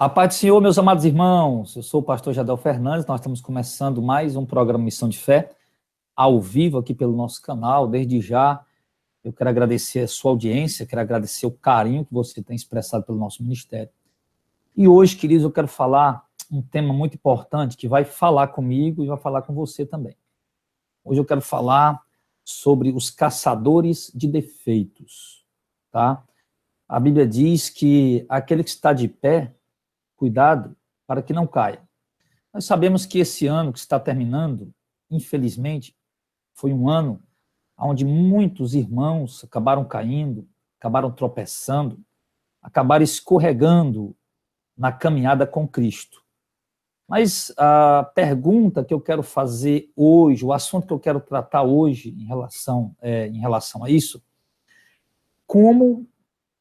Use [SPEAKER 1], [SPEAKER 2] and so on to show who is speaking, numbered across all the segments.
[SPEAKER 1] A paz do Senhor, meus amados irmãos, eu sou o pastor Jadel Fernandes, nós estamos começando mais um programa Missão de Fé, ao vivo aqui pelo nosso canal. Desde já, eu quero agradecer a sua audiência, quero agradecer o carinho que você tem expressado pelo nosso ministério. E hoje, queridos, eu quero falar um tema muito importante que vai falar comigo e vai falar com você também. Hoje eu quero falar sobre os caçadores de defeitos, tá? A Bíblia diz que aquele que está de pé, cuidado para que não caia. Nós sabemos que esse ano que está terminando, infelizmente, foi um ano onde muitos irmãos acabaram caindo, acabaram tropeçando, acabaram escorregando na caminhada com Cristo. Mas a pergunta que eu quero fazer hoje, o assunto que eu quero tratar hoje em relação a isso, como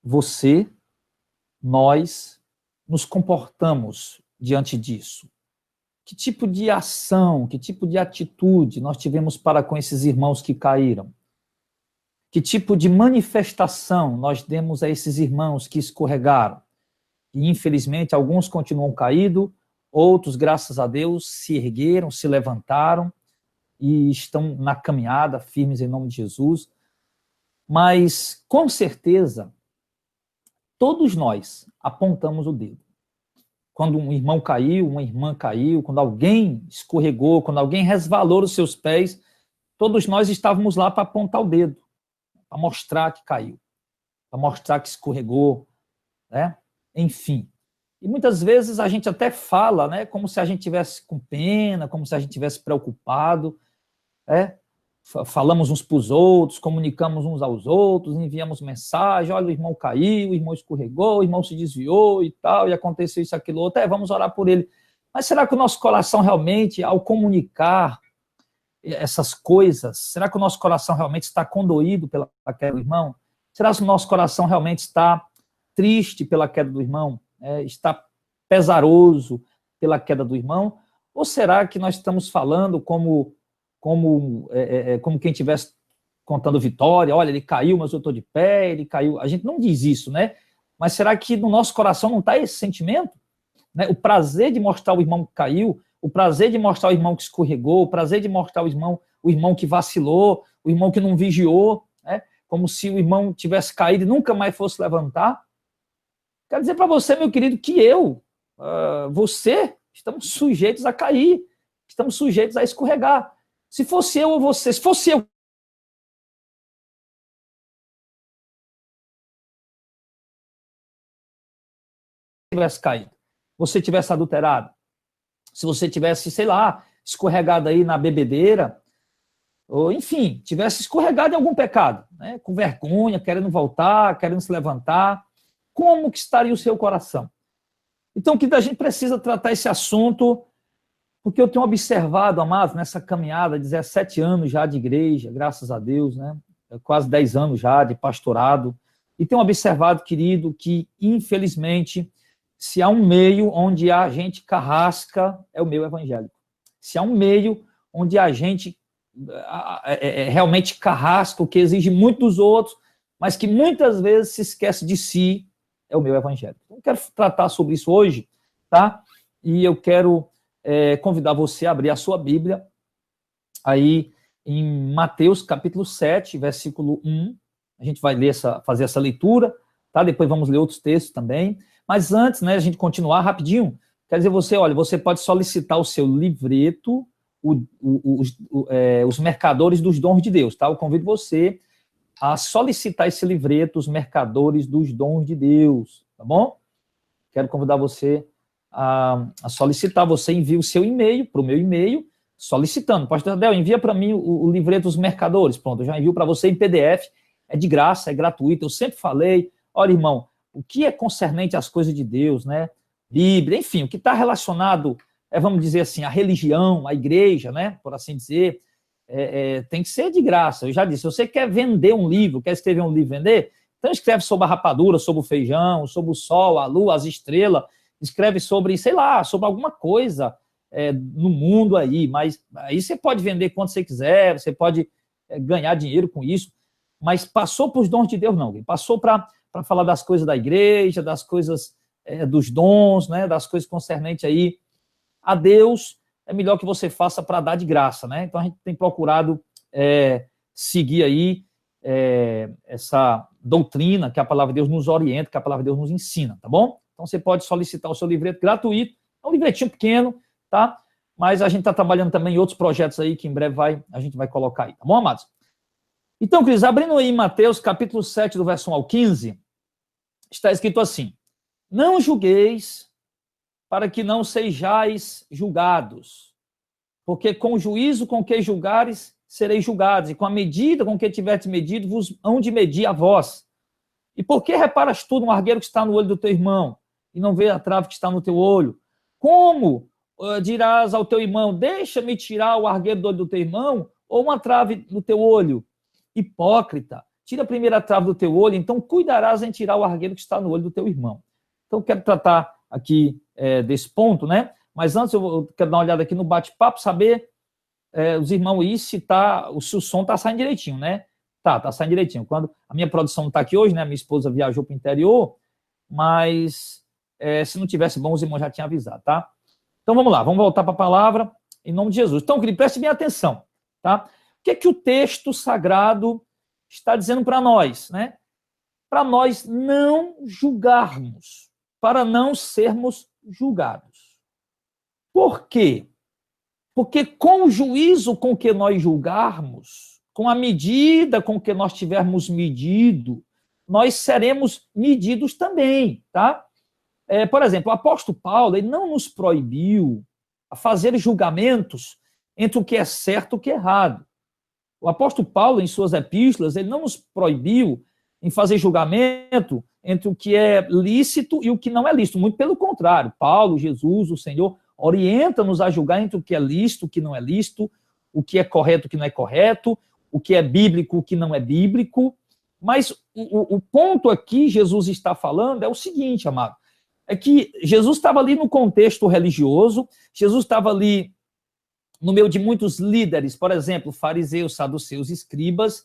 [SPEAKER 1] você, nós, nos comportamos diante disso? Que tipo de ação, que tipo de atitude nós tivemos para com esses irmãos que caíram? Que tipo de manifestação nós demos a esses irmãos que escorregaram? E, infelizmente, alguns continuam caídos, outros, graças a Deus, se ergueram, se levantaram e estão na caminhada, firmes em nome de Jesus. Mas, com certeza, todos nós apontamos o dedo. Quando um irmão caiu, uma irmã caiu, quando alguém escorregou, quando alguém resvalou os seus pés, todos nós estávamos lá para apontar o dedo, para mostrar que caiu, para mostrar que escorregou, né? Enfim. E muitas vezes a gente até fala, né, como se a gente tivesse com pena, como se a gente tivesse preocupado, né? Falamos uns para os outros, comunicamos uns aos outros, enviamos mensagem, olha, o irmão caiu, o irmão escorregou, o irmão se desviou e tal, e aconteceu isso, aquilo, outro, vamos orar por ele. Mas será que o nosso coração realmente, ao comunicar essas coisas, será que o nosso coração realmente está condoído pela queda do irmão? Será que o nosso coração realmente está triste pela queda do irmão? Está pesaroso pela queda do irmão? Ou será que nós estamos falando como quem estivesse contando vitória? Olha, ele caiu, mas eu estou de pé, ele caiu. A gente não diz isso, né? Mas será que no nosso coração não está esse sentimento? Né? O prazer de mostrar o irmão que caiu, o prazer de mostrar o irmão que escorregou, o prazer de mostrar o irmão que vacilou, o irmão que não vigiou, né? Como se o irmão tivesse caído e nunca mais fosse levantar. Quero dizer para você, meu querido, que você, estamos sujeitos a cair, estamos sujeitos a escorregar. Se fosse eu ou você, se fosse eu tivesse caído, você tivesse adulterado, se você tivesse, sei lá, escorregado aí na bebedeira, ou enfim, tivesse escorregado em algum pecado, né, com vergonha, querendo voltar, querendo se levantar, como que estaria o seu coração? Então, que a gente precisa tratar esse assunto, porque eu tenho observado, amados, nessa caminhada, 17 anos já de igreja, graças a Deus, né? Quase 10 anos já de pastorado, e tenho observado, querido, que, infelizmente, se há um meio onde a gente carrasca, é o meio evangélico. Se há um meio onde a gente realmente carrasca, o que exige muito dos outros, mas que muitas vezes se esquece de si, é o meio evangélico. Então, eu quero tratar sobre isso hoje, tá? E eu quero convidar você a abrir a sua Bíblia aí em Mateus capítulo 7, versículo 1. A gente vai fazer essa leitura, tá? Depois vamos ler outros textos também. Mas antes, né, a gente continuar rapidinho, quer dizer, você pode solicitar o seu livreto, os Mercadores dos Dons de Deus, tá? Eu convido você a solicitar esse livreto, Os Mercadores dos Dons de Deus, tá bom? Quero convidar você a solicitar, você envia o seu e-mail para o meu e-mail, solicitando, pastor Adel, envia para mim o livreto dos mercadores, pronto, eu já envio para você em PDF, é de graça, é gratuito, eu sempre falei, olha, irmão, o que é concernente às coisas de Deus, né, Bíblia, enfim, o que está relacionado, vamos dizer assim, à religião, à igreja, né, por assim dizer, tem que ser de graça, eu já disse, se você quer vender um livro, quer escrever um livro, vender, então escreve sobre a rapadura, sobre o feijão, sobre o sol, a lua, as estrelas, escreve sobre, sei lá, sobre alguma coisa no mundo aí, mas aí você pode vender quanto você quiser, você pode ganhar dinheiro com isso, mas passou para os dons de Deus, não, passou para falar das coisas da igreja, das coisas dos dons, né, das coisas concernentes aí a Deus, é melhor que você faça para dar de graça, né? Então a gente tem procurado seguir aí essa doutrina que a palavra de Deus nos orienta, que a palavra de Deus nos ensina, tá bom? Então você pode solicitar o seu livreto gratuito, é um livretinho pequeno, tá? Mas a gente está trabalhando também em outros projetos aí que em breve a gente vai colocar aí, tá bom, amados? Então, queridos, abrindo aí em Mateus, capítulo 7, do verso 1 ao 15, está escrito assim: não julgueis para que não sejais julgados, porque com o juízo com que julgares, sereis julgados, e com a medida com que tiverdes medido, vos hão de medir a vós. E por que reparas tu no argueiro que está no olho do teu irmão, e não vê a trave que está no teu olho? Como dirás ao teu irmão, deixa-me tirar o argueiro do olho do teu irmão, ou uma trave no teu olho? Hipócrita, tira a primeira trave do teu olho, então cuidarás em tirar o argueiro que está no olho do teu irmão. Então, eu quero tratar aqui desse ponto, né? Mas antes eu quero dar uma olhada aqui no bate-papo, saber os irmãos aí se o som está saindo direitinho, né? Tá saindo direitinho. Quando a minha produção não está aqui hoje, né? Minha esposa viajou para o interior, mas se não tivesse bom, os irmãos já tinham avisado, tá? Então vamos lá, vamos voltar para a palavra em nome de Jesus. Então, querido, preste bem atenção, tá? O que é que o texto sagrado está dizendo para nós, né? Para nós não julgarmos, para não sermos julgados. Por quê? Porque com o juízo com que nós julgarmos, com a medida com que nós tivermos medido, nós seremos medidos também, tá? Por exemplo, o apóstolo Paulo, ele não nos proibiu a fazer julgamentos entre o que é certo e o que é errado. O apóstolo Paulo, em suas epístolas, ele não nos proibiu em fazer julgamento entre o que é lícito e o que não é lícito. Muito pelo contrário, Paulo, Jesus, o Senhor, orienta-nos a julgar entre o que é lícito, o que não é lícito, o que é correto, o que não é correto, o que é bíblico, o que não é bíblico. Mas o ponto aqui, Jesus está falando, é o seguinte, amado, é que Jesus estava ali no contexto religioso, Jesus estava ali no meio de muitos líderes, por exemplo, fariseus, saduceus, escribas,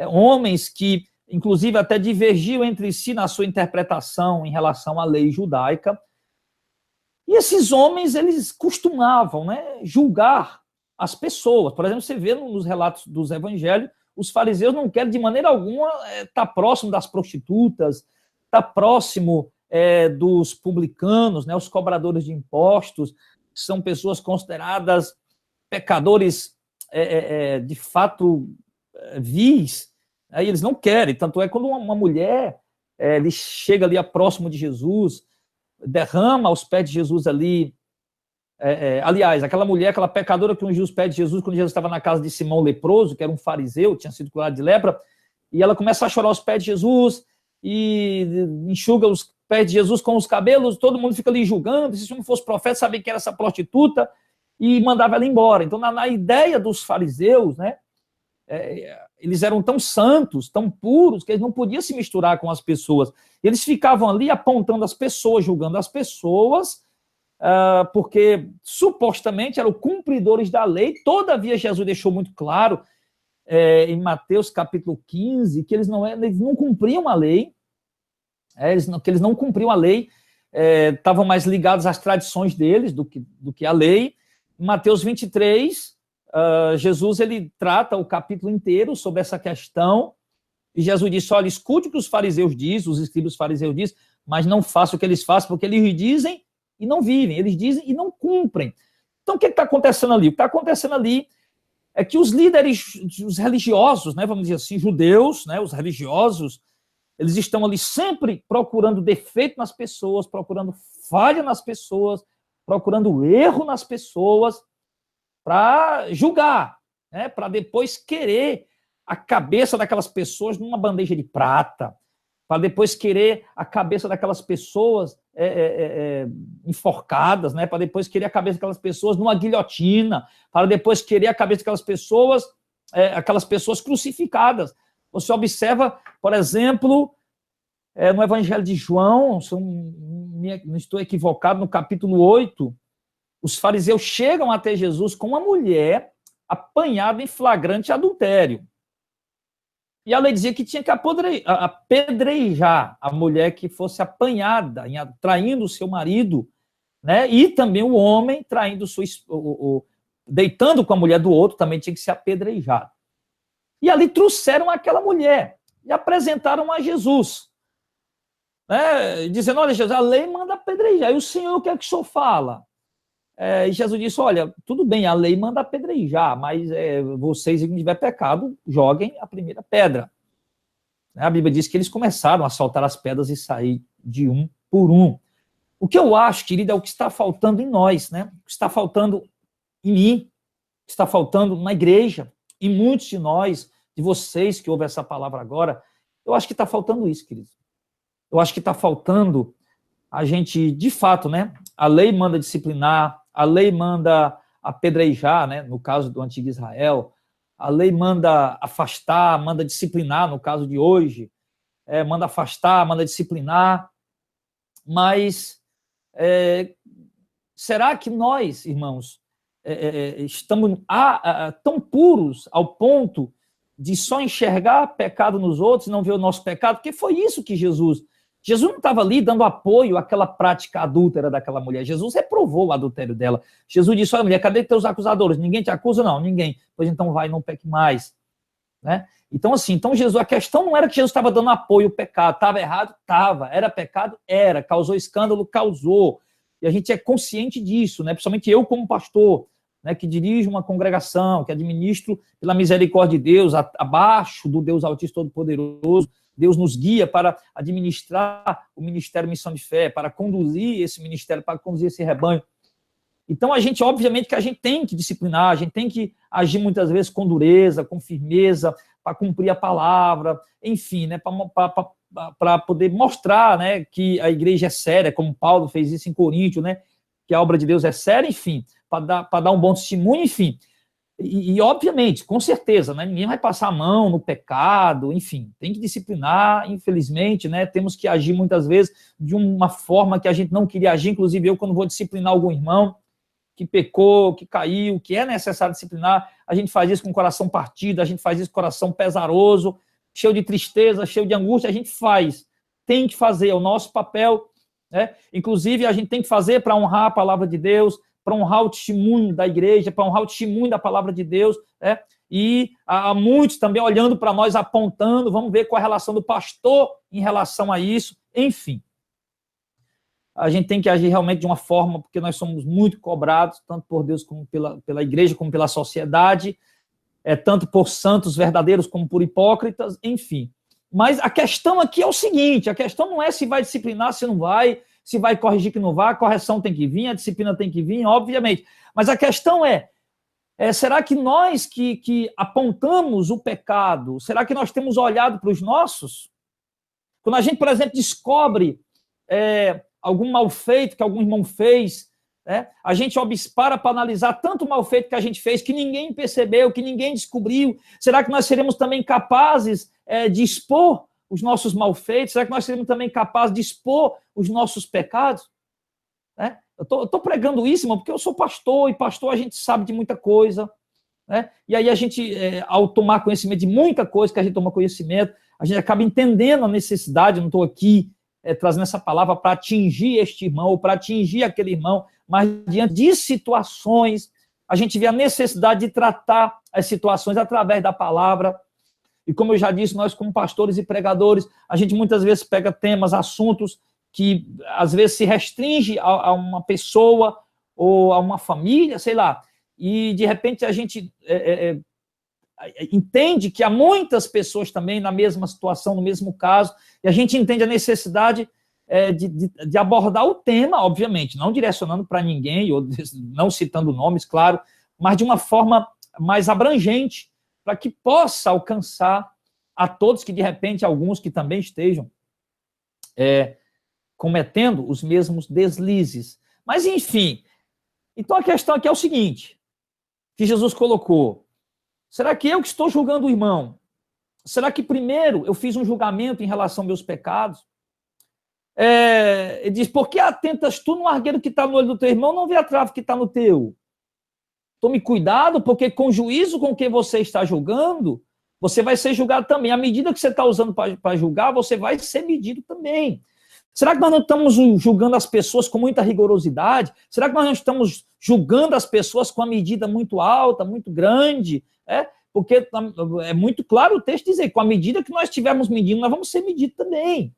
[SPEAKER 1] homens que, inclusive, até divergiam entre si na sua interpretação em relação à lei judaica. E esses homens, eles costumavam, né, julgar as pessoas. Por exemplo, você vê nos relatos dos evangelhos, os fariseus não querem de maneira alguma estar próximo das prostitutas, estar próximo dos publicanos, né, os cobradores de impostos, que são pessoas consideradas pecadores de fato vis. Aí eles não querem. Tanto é quando uma mulher ele chega ali próximo de Jesus, derrama aos pés de Jesus ali. Aliás, aquela mulher, aquela pecadora que ungiu os pés de Jesus quando Jesus estava na casa de Simão leproso, que era um fariseu, tinha sido curado de lepra, e ela começa a chorar aos pés de Jesus e enxuga os pés de Jesus com os cabelos, todo mundo fica ali julgando, se não fosse profeta, sabia que era essa prostituta, e mandava ela embora. Então, na ideia dos fariseus, né, eles eram tão santos, tão puros, que eles não podiam se misturar com as pessoas. Eles ficavam ali apontando as pessoas, julgando as pessoas, porque supostamente eram cumpridores da lei. Todavia, Jesus deixou muito claro em Mateus capítulo 15 que eles não cumpriam a lei, que eles não cumpriam a lei, estavam mais ligados às tradições deles do que à lei. Em Mateus 23, Jesus ele trata o capítulo inteiro sobre essa questão, e Jesus disse: olha, escute o que os fariseus dizem, os escribas fariseus dizem, mas não faça o que eles fazem, porque eles dizem e não vivem, eles dizem e não cumprem. Então, o que está acontecendo ali? O que está acontecendo ali é que os líderes, os religiosos, né, vamos dizer assim, judeus, né, os religiosos, eles estão ali sempre procurando defeito nas pessoas, procurando falha nas pessoas, procurando erro nas pessoas, para julgar, né, para depois querer a cabeça daquelas pessoas numa bandeja de prata, para depois querer a cabeça daquelas pessoas enforcadas, né, para depois querer a cabeça daquelas pessoas numa guilhotina, para depois querer a cabeça daquelas pessoas crucificadas. Você observa, por exemplo, no Evangelho de João, se não estou equivocado, no capítulo 8, os fariseus chegam até Jesus com uma mulher apanhada em flagrante adultério. E a lei dizia que tinha que apedrejar a mulher que fosse apanhada, traindo o seu marido, né? E também o homem traindo deitando com a mulher do outro, também tinha que ser apedrejado. E ali trouxeram aquela mulher e apresentaram a Jesus, né? Dizendo: olha, Jesus, a lei manda apedrejar. E o Senhor, o que é que o Senhor fala? E Jesus disse: olha, tudo bem, a lei manda apedrejar, mas vocês, se tiver pecado, joguem a primeira pedra. A Bíblia diz que eles começaram a soltar as pedras e sair de um por um. O que eu acho, querido, é o que está faltando em nós, né? O que está faltando em mim, o que está faltando na igreja, em muitos de nós, de vocês que ouvem essa palavra agora. Eu acho que está faltando isso, querido. Eu acho que está faltando a gente, de fato, né? A lei manda disciplinar, a lei manda apedrejar, né? No caso do antigo Israel, a lei manda afastar, manda disciplinar, no caso de hoje, manda afastar, manda disciplinar, mas será que nós, irmãos, estamos tão puros ao ponto de só enxergar pecado nos outros e não ver o nosso pecado? Porque foi isso que Jesus não estava ali dando apoio àquela prática adúltera daquela mulher. Jesus reprovou o adultério dela. Jesus disse: olha, mulher, cadê teus acusadores? Ninguém te acusa? Não, ninguém. Pois então vai, não peque mais. Né? Então, assim, Jesus, a questão não era que Jesus estava dando apoio ao pecado. Estava errado? Estava. Era pecado? Era. Causou escândalo? Causou. E a gente é consciente disso, né? Principalmente eu como pastor, né, que dirijo uma congregação, que administro pela misericórdia de Deus, abaixo do Deus Altíssimo Todo-Poderoso. Deus nos guia para administrar o Ministério Missão de Fé, para conduzir esse ministério, para conduzir esse rebanho. Então, obviamente que a gente tem que disciplinar, a gente tem que agir muitas vezes com dureza, com firmeza, para cumprir a palavra, enfim, né, para poder mostrar, né, que a igreja é séria, como Paulo fez isso em Coríntio, né, que a obra de Deus é séria, enfim, para dar um bom testemunho, enfim. E, obviamente, com certeza, né, ninguém vai passar a mão no pecado, enfim, tem que disciplinar, infelizmente, né, temos que agir muitas vezes de uma forma que a gente não queria agir. Inclusive eu, quando vou disciplinar algum irmão que pecou, que caiu, que é necessário disciplinar, a gente faz isso com o coração partido, a gente faz isso com o coração pesaroso, cheio de tristeza, cheio de angústia, a gente faz, tem que fazer, é o nosso papel, né? Inclusive a gente tem que fazer para honrar a palavra de Deus, para honrar o testemunho da igreja, para honrar o testemunho da palavra de Deus, né? E há muitos também olhando para nós, apontando, vamos ver qual é a relação do pastor em relação a isso, enfim. A gente tem que agir realmente de uma forma, porque nós somos muito cobrados, tanto por Deus como pela igreja, como pela sociedade, tanto por santos verdadeiros como por hipócritas, enfim. Mas a questão aqui é o seguinte, a questão não é se vai disciplinar, se não vai, se vai corrigir que não vai, a correção tem que vir, a disciplina tem que vir, obviamente. Mas a questão será que nós que apontamos o pecado, será que nós temos olhado para os nossos? Quando a gente, por exemplo, descobre algum mal feito que algum irmão fez, né, a gente para analisar tanto mal feito que a gente fez, que ninguém percebeu, que ninguém descobriu. Será que nós seremos também capazes de expor os nossos malfeitos? Será que nós seremos também capazes de expor os nossos pecados? Né? Eu estou pregando isso, irmão, porque eu sou pastor, e pastor a gente sabe de muita coisa, né? E aí a gente, ao tomar conhecimento de muita coisa que a gente toma conhecimento, a gente acaba entendendo a necessidade. Eu não estou aqui trazendo essa palavra para atingir este irmão, ou para atingir aquele irmão, mas diante de situações, a gente vê a necessidade de tratar as situações através da palavra. E como eu já disse, nós como pastores e pregadores, a gente muitas vezes pega temas, assuntos que às vezes se restringe a uma pessoa ou a uma família, sei lá, e de repente a gente entende que há muitas pessoas também na mesma situação, no mesmo caso, e a gente entende a necessidade de abordar o tema, obviamente, não direcionando para ninguém, ou não citando nomes, claro, mas de uma forma mais abrangente, para que possa alcançar a todos, que de repente alguns que também estejam cometendo os mesmos deslizes. Mas, enfim, então a questão aqui é o seguinte, que Jesus colocou: será que eu que estou julgando o irmão? Será que primeiro eu fiz um julgamento em relação aos meus pecados? Ele diz: por que atentas tu no argueiro que está no olho do teu irmão, não vê a trave que está no teu? Tome cuidado, porque com o juízo com que você está julgando, você vai ser julgado também. À medida que você está usando para julgar, você vai ser medido também. Será que nós não estamos julgando as pessoas com muita rigorosidade? Será que nós não estamos julgando as pessoas com a medida muito alta, muito grande? Porque é muito claro o texto dizer, com a medida que nós estivermos medindo, nós vamos ser medidos também.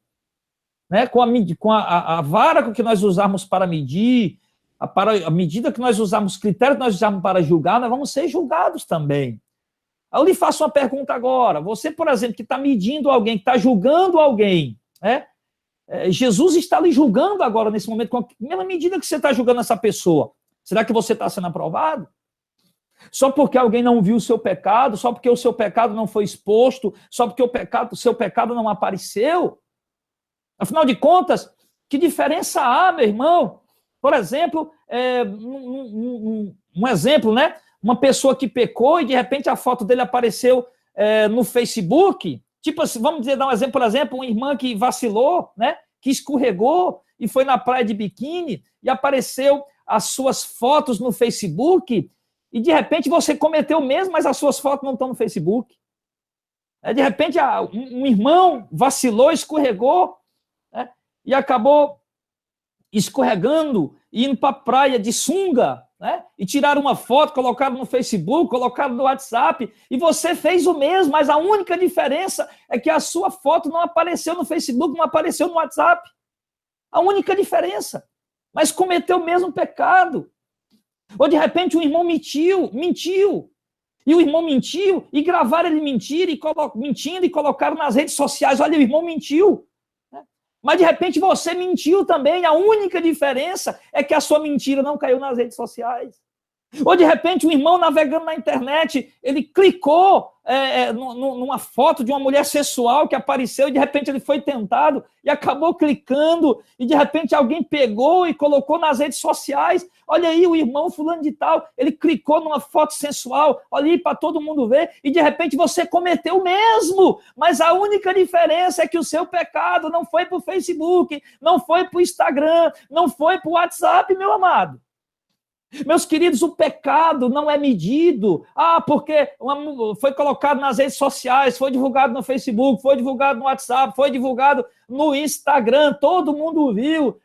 [SPEAKER 1] Né? Com a vara que nós usarmos para medir, a medida que nós usarmos, critério que nós usarmos para julgar, nós vamos ser julgados também. Eu lhe faço uma pergunta agora. Você, por exemplo, que está medindo alguém, que está julgando alguém, né? Jesus está lhe julgando agora, nesse momento, com a mesma medida que você está julgando essa pessoa. Será que você está sendo aprovado? Só porque alguém não viu o seu pecado, só porque o seu pecado não foi exposto, só porque o seu pecado não apareceu? Afinal de contas, que diferença há, meu irmão? Por exemplo, um exemplo, né? Uma pessoa que pecou e de repente a foto dele apareceu no Facebook. Tipo assim, vamos dizer, dar um exemplo, por exemplo, uma irmã que vacilou, né? Que escorregou e foi na praia de biquíni e apareceu as suas fotos no Facebook e de repente você cometeu o mesmo, mas as suas fotos não estão no Facebook. De repente um irmão vacilou, escorregou, né? E acabou escorregando e indo para a praia de sunga, né? E tiraram uma foto, colocaram no Facebook, colocaram no WhatsApp, e você fez o mesmo, mas a única diferença é que a sua foto não apareceu no Facebook, não apareceu no WhatsApp. A única diferença. Mas cometeu o mesmo pecado. Ou de repente o irmão mentiu, e o irmão mentiu, e gravaram ele mentindo e colocaram nas redes sociais, olha, o irmão mentiu. Mas, de repente, você mentiu também. A única diferença é que a sua mentira não caiu nas redes sociais. Ou, de repente, um irmão navegando na internet, ele clicou numa foto de uma mulher sensual que apareceu e, de repente, ele foi tentado e acabou clicando e, de repente, alguém pegou e colocou nas redes sociais. Olha aí, o irmão fulano de tal, ele clicou numa foto sensual, olha aí para todo mundo ver, e, de repente, você cometeu o mesmo. Mas a única diferença é que o seu pecado não foi para o Facebook, não foi para o Instagram, não foi para o WhatsApp, meu amado. Meus queridos, o pecado não é medido. Porque foi colocado nas redes sociais, foi divulgado no Facebook, foi divulgado no WhatsApp, foi divulgado no Instagram, todo mundo viu.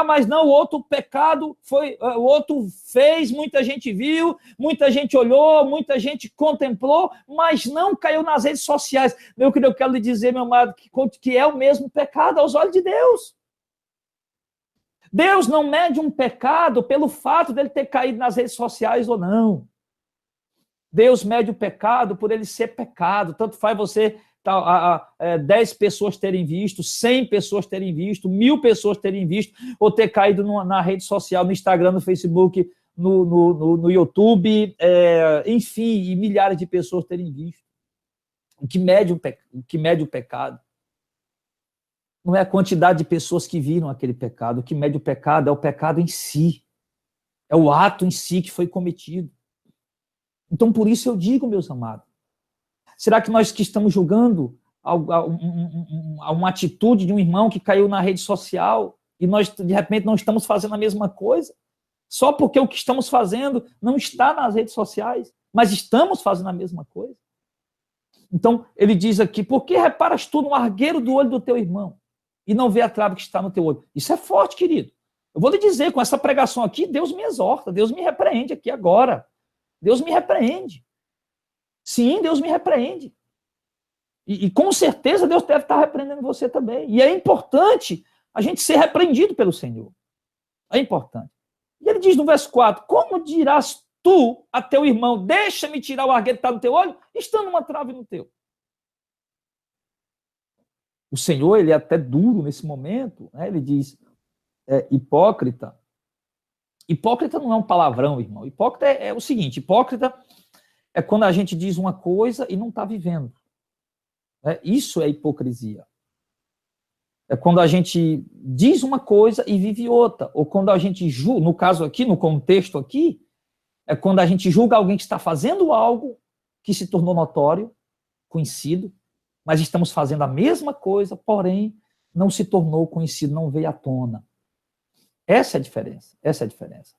[SPEAKER 1] Mas não, o outro pecado o outro fez, muita gente viu, muita gente olhou, muita gente contemplou, mas não caiu nas redes sociais. Meu querido, eu quero lhe dizer, meu amado, que é o mesmo pecado aos olhos de Deus. Deus não mede um pecado pelo fato dele ter caído nas redes sociais ou não. Deus mede o pecado por ele ser pecado. Tanto faz você 10 pessoas terem visto, 100 pessoas terem visto, 1000 pessoas terem visto, ou ter caído na rede social, no Instagram, no Facebook, no YouTube, enfim, e milhares de pessoas terem visto. O que mede o pecado não é a quantidade de pessoas que viram aquele pecado. O que mede o pecado é o pecado em si. É o ato em si que foi cometido. Então, por isso eu digo, meus amados, será que nós que estamos julgando uma atitude de um irmão que caiu na rede social e nós, de repente, não estamos fazendo a mesma coisa? Só porque o que estamos fazendo não está nas redes sociais, mas estamos fazendo a mesma coisa? Então, ele diz aqui, por que reparas tu no argueiro do olho do teu irmão e não vê a trave que está no teu olho? Isso é forte, querido. Eu vou lhe dizer, com essa pregação aqui, Deus me exorta, Deus me repreende aqui agora. Deus me repreende. Sim, Deus me repreende. E com certeza Deus deve estar repreendendo você também. E é importante a gente ser repreendido pelo Senhor. É importante. E ele diz no verso 4, como dirás tu a teu irmão, deixa-me tirar o argueiro que está no teu olho, estando uma trave no teu? O Senhor, ele é até duro nesse momento, né? Ele diz, hipócrita. Hipócrita não é um palavrão, irmão. Hipócrita é o seguinte, hipócrita é quando a gente diz uma coisa e não está vivendo. Isso é hipocrisia. É quando a gente diz uma coisa e vive outra. Ou quando a gente julga, no caso aqui, no contexto aqui, é quando a gente julga alguém que está fazendo algo que se tornou notório, conhecido, mas estamos fazendo a mesma coisa, porém não se tornou conhecido, não veio à tona. Essa é a diferença. Essa é a diferença.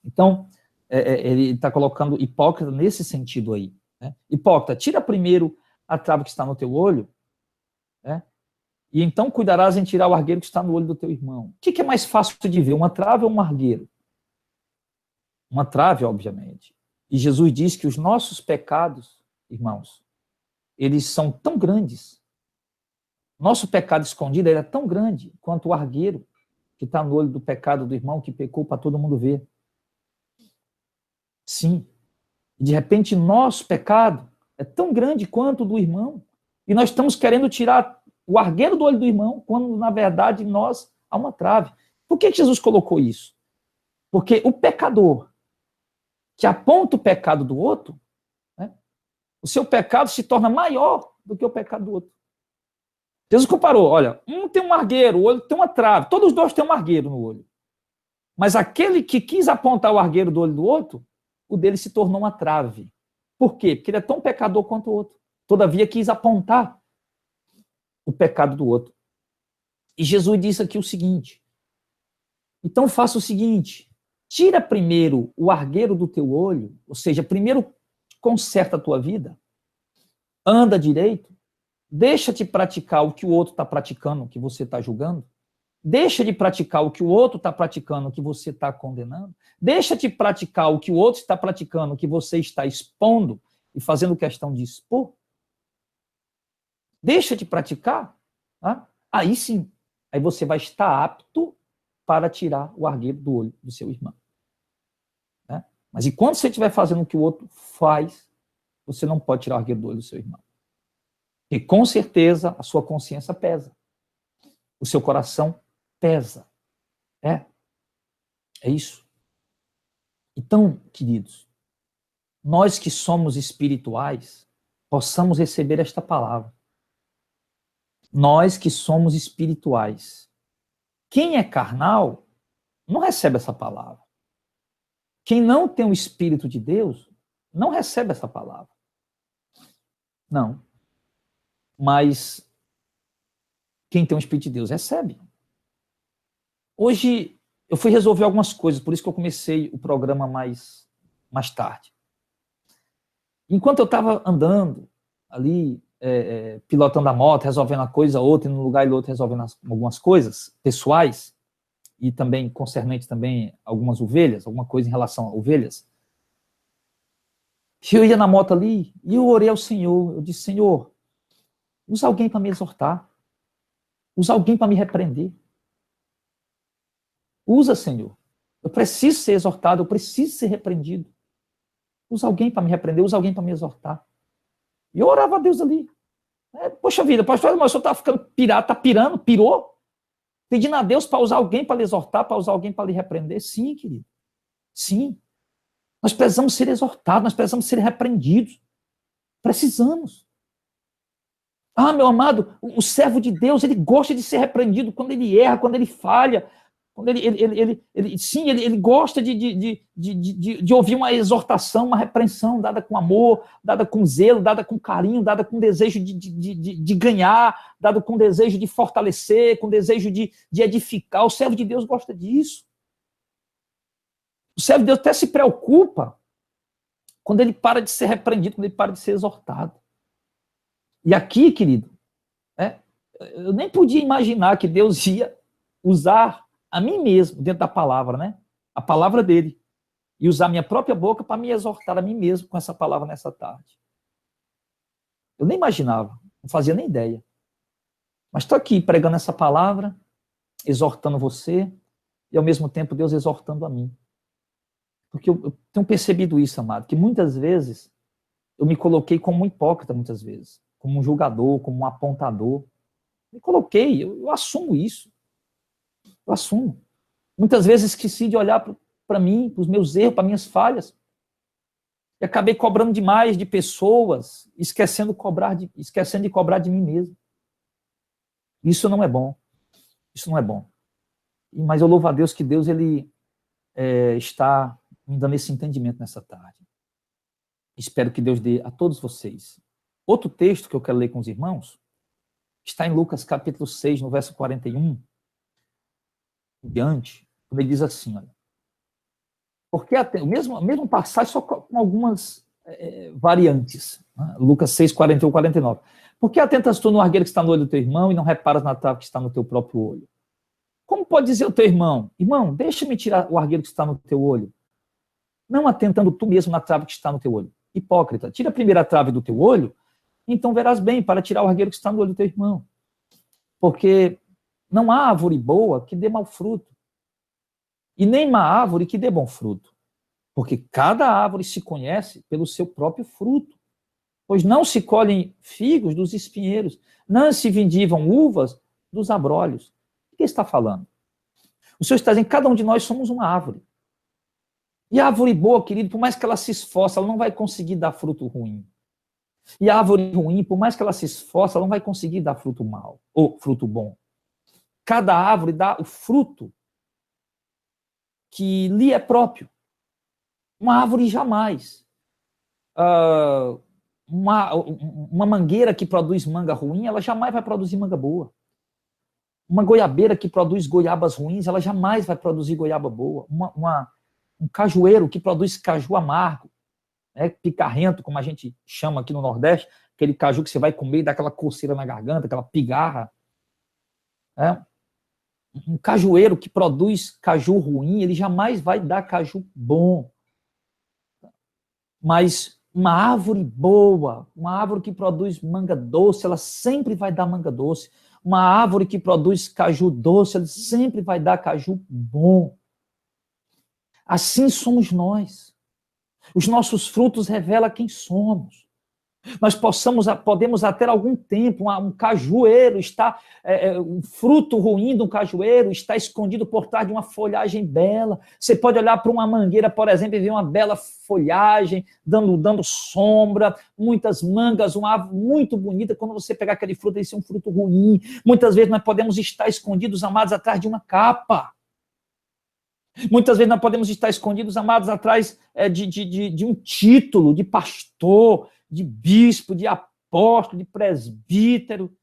[SPEAKER 1] Então, ele está colocando hipócrita nesse sentido aí. Né? Hipócrita, tira primeiro a trave que está no teu olho, né? E então cuidarás em tirar o argueiro que está no olho do teu irmão. O que é mais fácil de ver, uma trave ou um argueiro? Uma trave, obviamente. E Jesus diz que os nossos pecados, irmãos, eles são tão grandes. Nosso pecado escondido é tão grande quanto o argueiro que está no olho do pecado do irmão que pecou para todo mundo ver. Sim. E de repente, nosso pecado é tão grande quanto o do irmão. E nós estamos querendo tirar o argueiro do olho do irmão, quando, na verdade, nós há uma trave. Por que Jesus colocou isso? Porque o pecador que aponta o pecado do outro, né, o seu pecado se torna maior do que o pecado do outro. Jesus comparou, olha, um tem um argueiro, o outro tem uma trave, todos os dois têm um argueiro no olho. Mas aquele que quis apontar o argueiro do olho do outro, o dele se tornou uma trave. Por quê? Porque ele é tão pecador quanto o outro. Todavia quis apontar o pecado do outro. E Jesus disse aqui o seguinte, então faça o seguinte, tira primeiro o argueiro do teu olho, ou seja, primeiro conserta a tua vida, anda direito, deixa de praticar o que o outro está praticando, o que você está julgando, deixa de praticar o que o outro está praticando, o que você está condenando, deixa de praticar o que o outro está praticando, o que você está expondo e fazendo questão de expor, deixa de praticar, tá? Aí sim, aí você vai estar apto para tirar o argueiro do olho do seu irmão. Né? Mas enquanto você estiver fazendo o que o outro faz, você não pode tirar o argueiro do olho do seu irmão. E com certeza a sua consciência pesa. O seu coração pesa. É isso. Então, queridos, nós que somos espirituais, possamos receber esta palavra. Nós que somos espirituais. Quem é carnal não recebe essa palavra. Quem não tem o Espírito de Deus não recebe essa palavra. Não. Mas quem tem o Espírito de Deus recebe. Hoje eu fui resolver algumas coisas, por isso que eu comecei o programa mais tarde. Enquanto eu estava andando ali, pilotando a moto, resolvendo uma coisa, outra, indo num lugar e outro, resolvendo algumas coisas pessoais, e também concernente também algumas ovelhas, alguma coisa em relação a ovelhas, eu ia na moto ali e eu orei ao Senhor. Eu disse, Senhor, usa alguém para me exortar. Usa alguém para me repreender. Usa, Senhor. Eu preciso ser exortado, eu preciso ser repreendido. Usa alguém para me repreender, usa alguém para me exortar. E eu orava a Deus ali. Poxa vida, pastor, mas o senhor está ficando pirado, está pirando, pirou? Pedindo a Deus para usar alguém para lhe exortar, para usar alguém para lhe repreender? Sim, querido. Sim. Nós precisamos ser exortados, nós precisamos ser repreendidos. Precisamos. Ah, meu amado, o servo de Deus, ele gosta de ser repreendido quando ele erra, quando ele falha, quando ele gosta de ouvir uma exortação, uma repreensão dada com amor, dada com zelo, dada com carinho, dada com desejo de ganhar, dada com desejo de fortalecer, com desejo de edificar. O servo de Deus gosta disso. O servo de Deus até se preocupa quando ele para de ser repreendido, quando ele para de ser exortado. E aqui, querido, eu nem podia imaginar que Deus ia usar a mim mesmo, dentro da palavra, né? A palavra dele. E usar a minha própria boca para me exortar a mim mesmo com essa palavra nessa tarde. Eu nem imaginava, não fazia nem ideia. Mas estou aqui pregando essa palavra, exortando você, e ao mesmo tempo Deus exortando a mim. Porque eu tenho percebido isso, amado, que muitas vezes eu me coloquei como um hipócrita, muitas vezes. Como um julgador, como um apontador. Me coloquei, eu assumo isso. Eu assumo. Muitas vezes esqueci de olhar para mim, para os meus erros, para minhas falhas. E acabei cobrando demais de pessoas, esquecendo de cobrar de mim mesmo. Isso não é bom. Isso não é bom. Mas eu louvo a Deus que Deus ele está me dando esse entendimento nessa tarde. Espero que Deus dê a todos vocês. Outro texto que eu quero ler com os irmãos está em Lucas capítulo 6, no verso 41, diante, quando ele diz assim, olha, porque o mesmo passagem, só com algumas variantes. Lucas 6, 41, 49. Por que atentas tu no argueiro que está no olho do teu irmão e não reparas na trave que está no teu próprio olho? Como pode dizer o teu irmão, irmão, deixa-me tirar o argueiro que está no teu olho, não atentando tu mesmo na trave que está no teu olho? Hipócrita, tira a primeira trave do teu olho, então verás bem para tirar o argueiro que está no olho do teu irmão. Porque não há árvore boa que dê mau fruto, e nem má árvore que dê bom fruto. Porque cada árvore se conhece pelo seu próprio fruto. Pois não se colhem figos dos espinheiros, não se vindivam uvas dos abrolhos. O que está falando? O Senhor está dizendo que cada um de nós somos uma árvore. E a árvore boa, querido, por mais que ela se esforce, ela não vai conseguir dar fruto ruim. E a árvore ruim, por mais que ela se esforce, ela não vai conseguir dar fruto mau, ou fruto bom. Cada árvore dá o fruto que lhe é próprio. Uma árvore jamais. Uma mangueira que produz manga ruim, ela jamais vai produzir manga boa. Uma goiabeira que produz goiabas ruins, ela jamais vai produzir goiaba boa. Um cajueiro que produz caju amargo, picarrento, como a gente chama aqui no Nordeste, aquele caju que você vai comer e dá aquela coceira na garganta, aquela pigarra. Um cajueiro que produz caju ruim, ele jamais vai dar caju bom. Mas uma árvore boa, uma árvore que produz manga doce, ela sempre vai dar manga doce. Uma árvore que produz caju doce, ela sempre vai dar caju bom. Assim somos nós. Os nossos frutos revelam quem somos. Nós podemos até algum tempo, um cajueiro está, um fruto ruim de um cajueiro está escondido por trás de uma folhagem bela. Você pode olhar para uma mangueira, por exemplo, e ver uma bela folhagem, dando sombra, muitas mangas, uma árvore muito bonita. Quando você pegar aquele fruto, ele é um fruto ruim. Muitas vezes nós podemos estar escondidos, amados, atrás de uma capa. Muitas vezes nós podemos estar escondidos, amados, atrás de um título de pastor, de bispo, de apóstolo, de presbítero,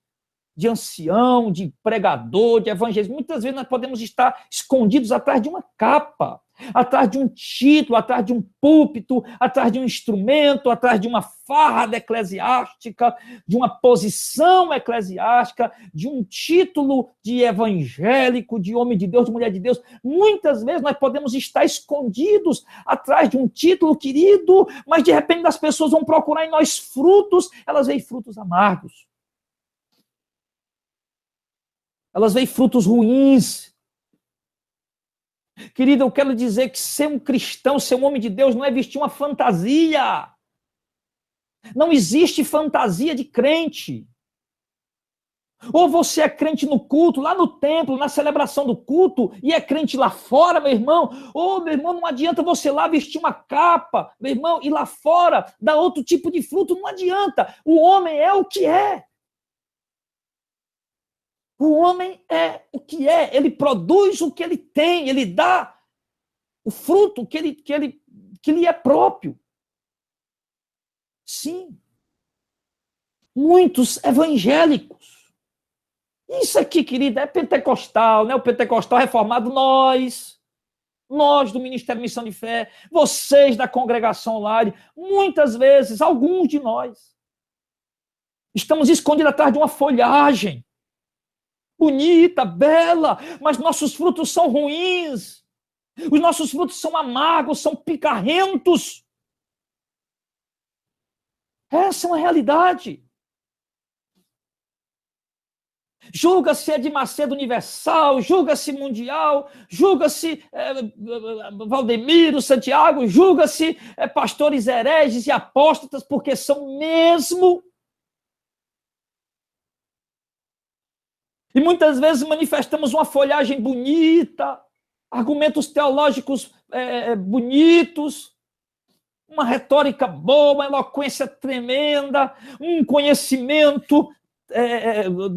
[SPEAKER 1] de ancião, de pregador, de evangelista. Muitas vezes nós podemos estar escondidos atrás de uma capa, atrás de um título, atrás de um púlpito, atrás de um instrumento, atrás de uma farda eclesiástica, de uma posição eclesiástica, de um título de evangélico, de homem de Deus, de mulher de Deus. Muitas vezes nós podemos estar escondidos atrás de um título, querido, mas de repente as pessoas vão procurar em nós frutos, elas veem frutos amargos. Elas veem frutos ruins. Querido, eu quero dizer que ser um cristão, ser um homem de Deus, não é vestir uma fantasia. Não existe fantasia de crente. Ou você é crente no culto, lá no templo, na celebração do culto, e é crente lá fora, meu irmão. Ou, meu irmão, não adianta você lá vestir uma capa, meu irmão, e lá fora dar outro tipo de fruto, não adianta. O homem é o que é. O homem é o que é, ele produz o que ele tem, ele dá o fruto que lhe é próprio. Sim. Muitos evangélicos. Isso aqui, querida, é pentecostal, né? O pentecostal reformado, nós do Ministério Missão de Fé, vocês da congregação online, muitas vezes, alguns de nós, estamos escondidos atrás de uma folhagem. Bonita, bela, mas nossos frutos são ruins. Os nossos frutos são amargos, são picarrentos. Essa é uma realidade. Julga-se Edir Macedo Universal, julga-se Mundial, julga-se Valdemiro, Santiago, julga-se pastores hereges e apóstatas, porque são mesmo. E muitas vezes manifestamos uma folhagem bonita, argumentos teológicos bonitos, uma retórica boa, uma eloquência tremenda, um conhecimento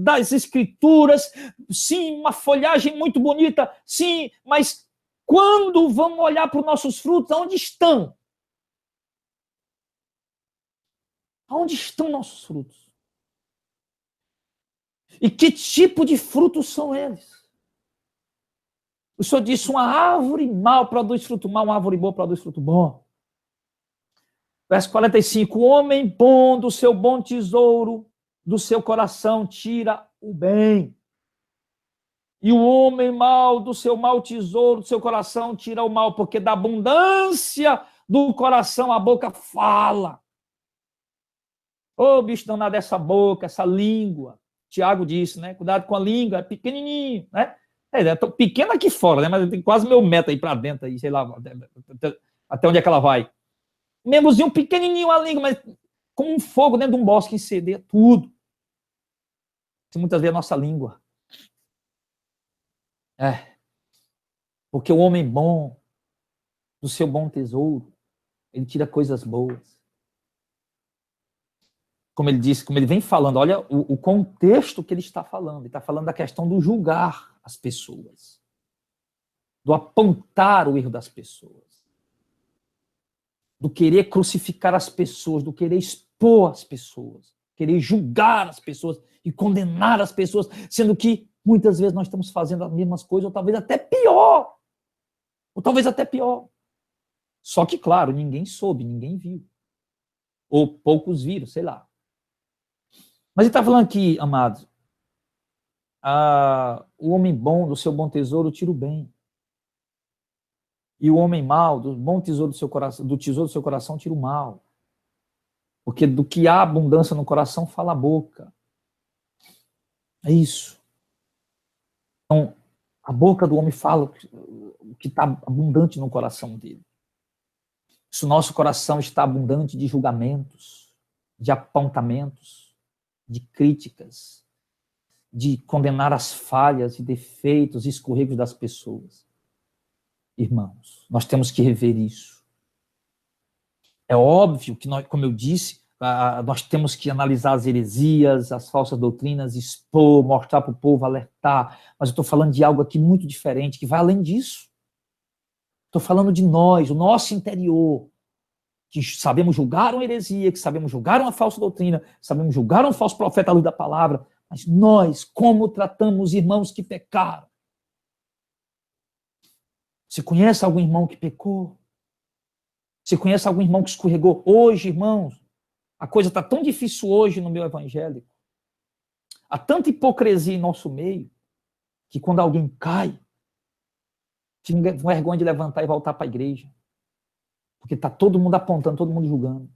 [SPEAKER 1] das escrituras, sim, uma folhagem muito bonita, sim, mas quando vamos olhar para os nossos frutos, onde estão? Onde estão nossos frutos? E que tipo de frutos são eles? O Senhor disse, uma árvore mal produz fruto mal, uma árvore boa produz fruto bom. Verso 45, o homem bom do seu bom tesouro, do seu coração, tira o bem. E o homem mau do seu mau tesouro, do seu coração, tira o mal, porque da abundância do coração a boca fala. Ô, bicho danado, essa boca, essa língua. Tiago disse, né? Cuidado com a língua, é pequenininho, né? É pequeno aqui fora, né? Mas tem quase meio metro aí para dentro, aí, sei lá, até onde é que ela vai. Membozinho pequenininho a língua, mas como um fogo dentro de um bosque, incendeia tudo. Muitas vezes a nossa língua. Porque o homem bom, do seu bom tesouro, ele tira coisas boas. Como ele disse, como ele vem falando, olha o contexto que ele está falando. Ele está falando da questão do julgar as pessoas, do apontar o erro das pessoas, do querer crucificar as pessoas, do querer expor as pessoas, querer julgar as pessoas e condenar as pessoas, sendo que muitas vezes nós estamos fazendo as mesmas coisas, ou talvez até pior. Ou talvez até pior. Só que, claro, ninguém soube, ninguém viu. Ou poucos viram, sei lá. Mas ele está falando aqui, amados, o homem bom do seu bom tesouro tira o bem. E o homem mau do bom tesouro do seu coração, do tesouro do seu coração tira o mal. Porque do que há abundância no coração fala a boca. É isso. Então, a boca do homem fala o que está abundante no coração dele. Se o nosso coração está abundante de julgamentos, de apontamentos, de críticas, de condenar as falhas e defeitos e escorregos das pessoas. Irmãos, nós temos que rever isso. É óbvio que, nós, como eu disse, nós temos que analisar as heresias, as falsas doutrinas, expor, mostrar para o povo, alertar, mas eu estou falando de algo aqui muito diferente, que vai além disso. Estou falando de nós, o nosso interior, que sabemos julgar uma heresia, que sabemos julgar uma falsa doutrina, sabemos julgar um falso profeta à luz da palavra, mas nós, como tratamos irmãos que pecaram? Você conhece algum irmão que pecou? Você conhece algum irmão que escorregou? Hoje, irmãos, a coisa está tão difícil hoje no meu evangélico. Há tanta hipocrisia em nosso meio, que quando alguém cai, tinha vergonha de levantar e voltar para a igreja. Porque está todo mundo apontando, todo mundo julgando.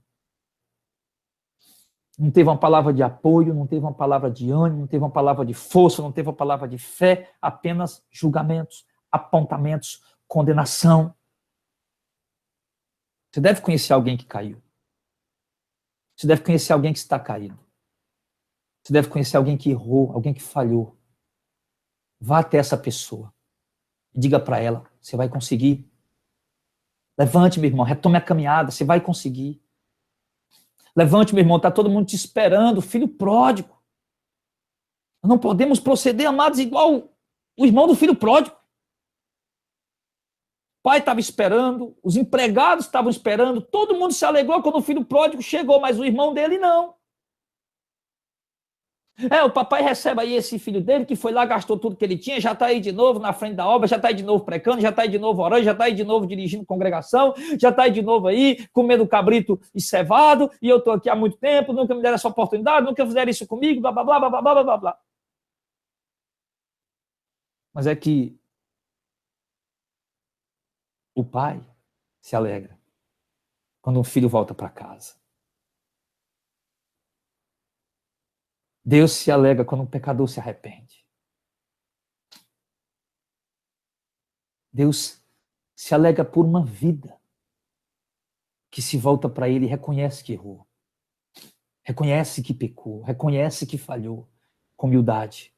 [SPEAKER 1] Não teve uma palavra de apoio, não teve uma palavra de ânimo, não teve uma palavra de força, não teve uma palavra de fé, apenas julgamentos, apontamentos, condenação. Você deve conhecer alguém que caiu. Você deve conhecer alguém que está caído. Você deve conhecer alguém que errou, alguém que falhou. Vá até essa pessoa e diga para ela, você vai conseguir. Levante, meu irmão, retome a caminhada, você vai conseguir. Levante, meu irmão, está todo mundo te esperando, filho pródigo. Não podemos proceder, amados, igual o irmão do filho pródigo. O pai estava esperando, os empregados estavam esperando, todo mundo se alegrou quando o filho pródigo chegou, mas o irmão dele não. O papai recebe aí esse filho dele, que foi lá, gastou tudo que ele tinha, já está aí de novo na frente da obra, já está aí de novo pregando, já está aí de novo orando, já está aí de novo dirigindo congregação, já está aí de novo aí, comendo cabrito e cevado, e eu estou aqui há muito tempo, nunca me deram essa oportunidade, nunca fizeram isso comigo, blá, blá, blá, blá, blá, blá, blá. Mas é que o pai se alegra quando um filho volta para casa. Deus se alegra quando um pecador se arrepende. Deus se alegra por uma vida que se volta para ele e reconhece que errou. Reconhece que pecou, reconhece que falhou, com humildade.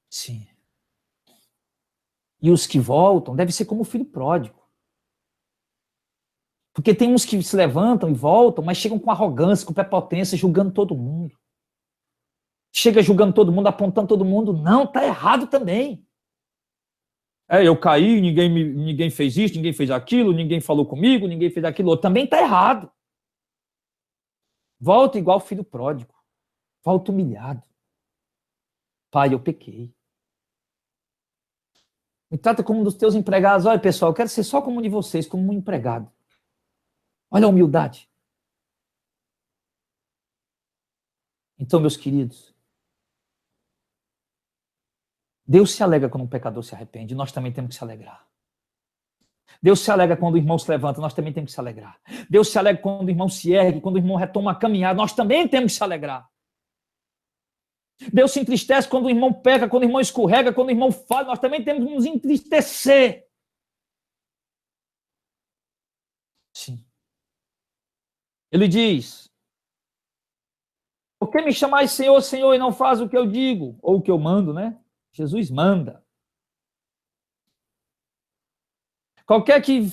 [SPEAKER 1] Sim. E os que voltam devem ser como o filho pródigo. Porque tem uns que se levantam e voltam, mas chegam com arrogância, com prepotência, julgando todo mundo. Chega julgando todo mundo, apontando todo mundo. Não, está errado também. Eu caí, ninguém fez isso, ninguém fez aquilo, ninguém falou comigo, ninguém fez aquilo outro. Também está errado. Volta igual o filho pródigo. Volta humilhado. Pai, eu pequei. Me trata como um dos teus empregados. Olha, pessoal, eu quero ser só como um de vocês, como um empregado. Olha a humildade. Então, meus queridos, Deus se alegra quando um pecador se arrepende, nós também temos que se alegrar. Deus se alegra quando o irmão se levanta, nós também temos que se alegrar. Deus se alegra quando o irmão se ergue, quando o irmão retoma a caminhada, nós também temos que se alegrar. Deus se entristece quando o irmão peca, quando o irmão escorrega, quando o irmão falha, nós também temos que nos entristecer. Sim. Ele diz: por que me chamais Senhor, Senhor, e não faz o que eu digo? Ou o que eu mando, né? Jesus manda. Qualquer que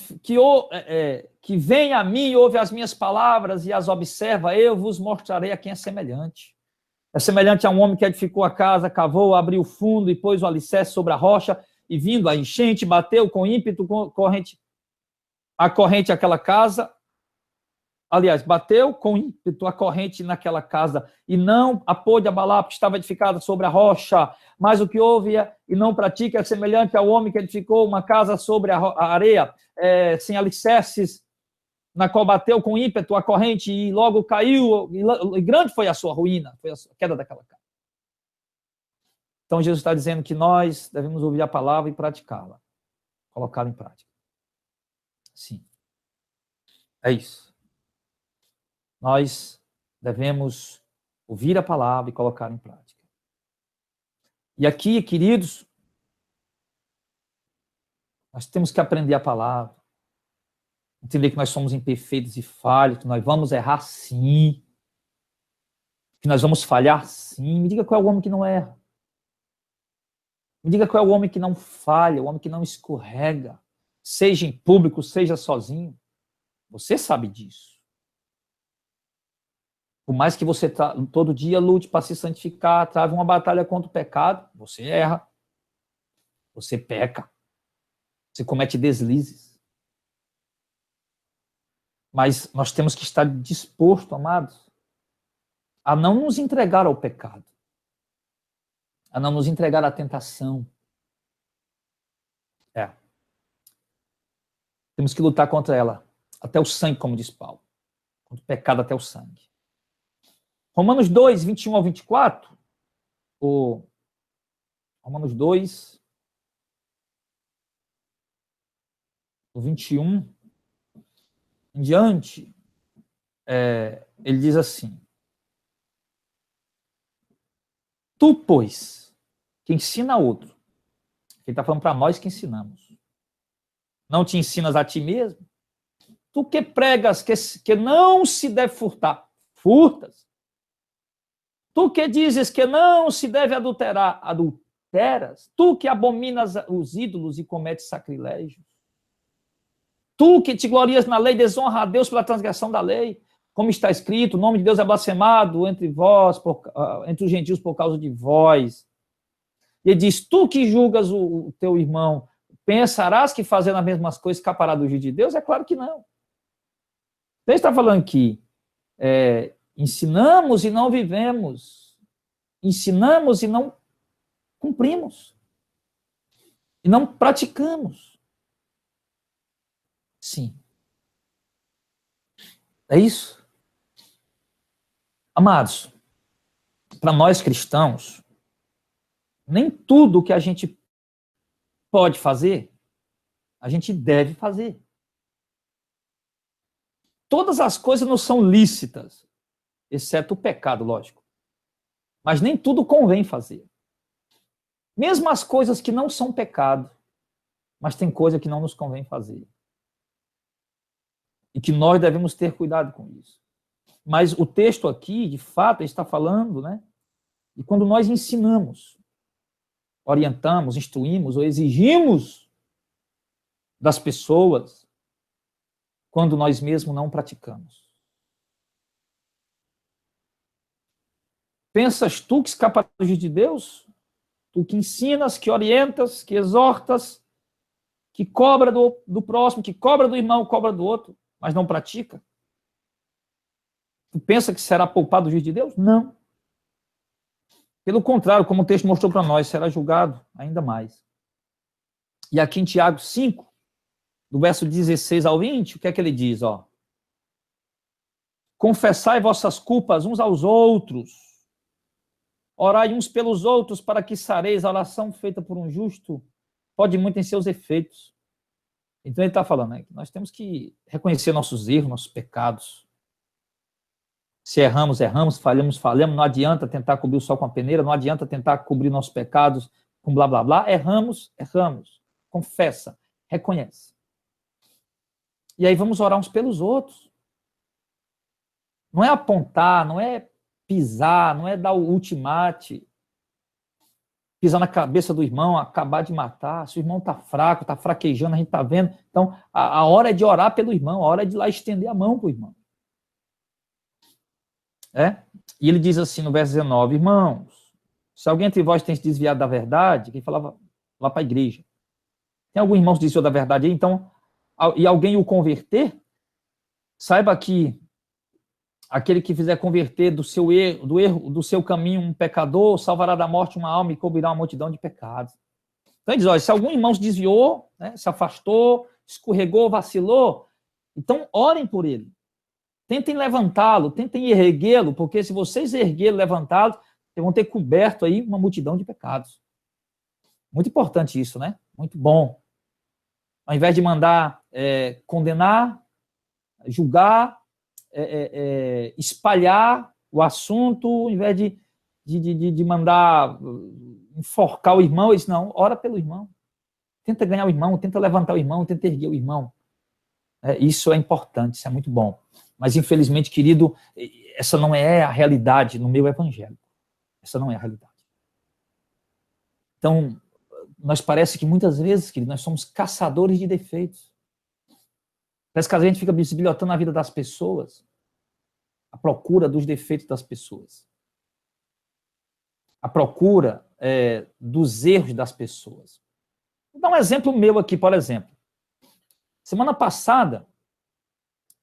[SPEAKER 1] venha a mim, ouve as minhas palavras e as observa, eu vos mostrarei a quem é semelhante. É semelhante a um homem que edificou a casa, cavou, abriu o fundo e pôs o alicerce sobre a rocha, e vindo a enchente, bateu com ímpeto a corrente àquela casa. Aliás, bateu com ímpeto a corrente naquela casa, e não a pôde abalar, porque estava edificada sobre a rocha. Mas o que ouve e não pratica é semelhante ao homem que edificou uma casa sobre a areia, sem alicerces, na qual bateu com ímpeto a corrente e logo caiu, e grande foi a sua ruína, foi a queda daquela casa. Então, Jesus está dizendo que nós devemos ouvir a palavra e praticá-la, colocá-la em prática. Sim. É isso. Nós devemos ouvir a palavra e colocar em prática. E aqui, queridos, nós temos que aprender a palavra, entender que nós somos imperfeitos e falhos, que nós vamos errar sim, que nós vamos falhar sim. Me diga qual é o homem que não erra. Me diga qual é o homem que não falha, o homem que não escorrega, seja em público, seja sozinho. Você sabe disso. Por mais que você todo dia lute para se santificar, trave uma batalha contra o pecado, você erra. Você peca. Você comete deslizes. Mas nós temos que estar disposto, amados, a não nos entregar ao pecado, a não nos entregar à tentação. Temos que lutar contra ela, até o sangue, como diz Paulo. Contra o pecado até o sangue. Romanos 2, 21 ao 24, Romanos 2, o 21 em diante, ele diz assim: tu, pois, que ensina a outro, ele está falando para nós que ensinamos, não te ensinas a ti mesmo? Tu que pregas que não se deve furtar, furtas. Tu que dizes que não se deve adulterar, adulteras. Tu que abominas os ídolos e cometes sacrilégio. Tu que te glorias na lei, desonra a Deus pela transgressão da lei. Como está escrito, o nome de Deus é blasfemado entre vós, entre os gentios por causa de vós. E ele diz, tu que julgas o teu irmão, pensarás que fazendo as mesmas coisas escapará do juízo de Deus? É claro que não. Ele está falando que ensinamos e não vivemos. Ensinamos e não cumprimos. E não praticamos. Sim. É isso. Amados, para nós cristãos, nem tudo que a gente pode fazer, a gente deve fazer. Todas as coisas não são lícitas, exceto o pecado, lógico. Mas nem tudo convém fazer. Mesmo as coisas que não são pecado, mas tem coisa que não nos convém fazer. E que nós devemos ter cuidado com isso. Mas o texto aqui, de fato, está falando, né? E quando nós ensinamos, orientamos, instruímos ou exigimos das pessoas, quando nós mesmos não praticamos. Pensas tu que escapa do juízo de Deus? Tu que ensinas, que orientas, que exortas, que cobra do próximo, que cobra do irmão, cobra do outro, mas não pratica? Tu pensa que será poupado do juízo de Deus? Não. Pelo contrário, como o texto mostrou para nós, será julgado ainda mais. E aqui em Tiago 5, do verso 16 ao 20, o que é que ele diz? Confessai vossas culpas uns aos outros. Orai uns pelos outros para que sareis. A oração feita por um justo pode muito em seus efeitos. Então ele está falando, né, que nós temos que reconhecer nossos erros, nossos pecados. Se erramos, erramos, falhamos, falhamos. Não adianta tentar cobrir o sol com a peneira, não adianta tentar cobrir nossos pecados com blá, blá, blá. Erramos, erramos. Confessa, reconhece. E aí vamos orar uns pelos outros. Não é apontar, não é pisar, não é dar o ultimate, pisar na cabeça do irmão, acabar de matar. Se o irmão está fraco, está fraquejando, a gente está vendo. Então, a hora é de orar pelo irmão, a hora é de ir lá estender a mão para o irmão. E ele diz assim no verso 19, irmãos, se alguém entre vós tem se desviado da verdade, quem falava lá para a igreja, tem algum irmão que se desviou da verdade aí, então, e alguém o converter, saiba que aquele que fizer converter do seu caminho um pecador, salvará da morte uma alma e cobrirá uma multidão de pecados. Então ele diz, olha, se algum irmão se desviou, né, se afastou, escorregou, vacilou, então orem por ele. Tentem levantá-lo, tentem erguê-lo, porque se vocês erguê-lo, levantá-lo, vocês vão ter coberto aí uma multidão de pecados. Muito importante isso, né? Muito bom. Ao invés de mandar condenar, julgar, espalhar o assunto, ao invés de mandar enforcar o irmão, eles não, ora pelo irmão. Tenta ganhar o irmão, tenta levantar o irmão, tenta erguer o irmão. Isso é importante, isso é muito bom. Mas, infelizmente, querido, essa não é a realidade no meu evangelho. Essa não é a realidade. Então, nós parece que muitas vezes, querido, nós somos caçadores de defeitos. Parece que a gente fica bisbilhotando a vida das pessoas, à procura dos defeitos das pessoas. À procura dos erros das pessoas. Vou dar um exemplo meu aqui, por exemplo. Semana passada,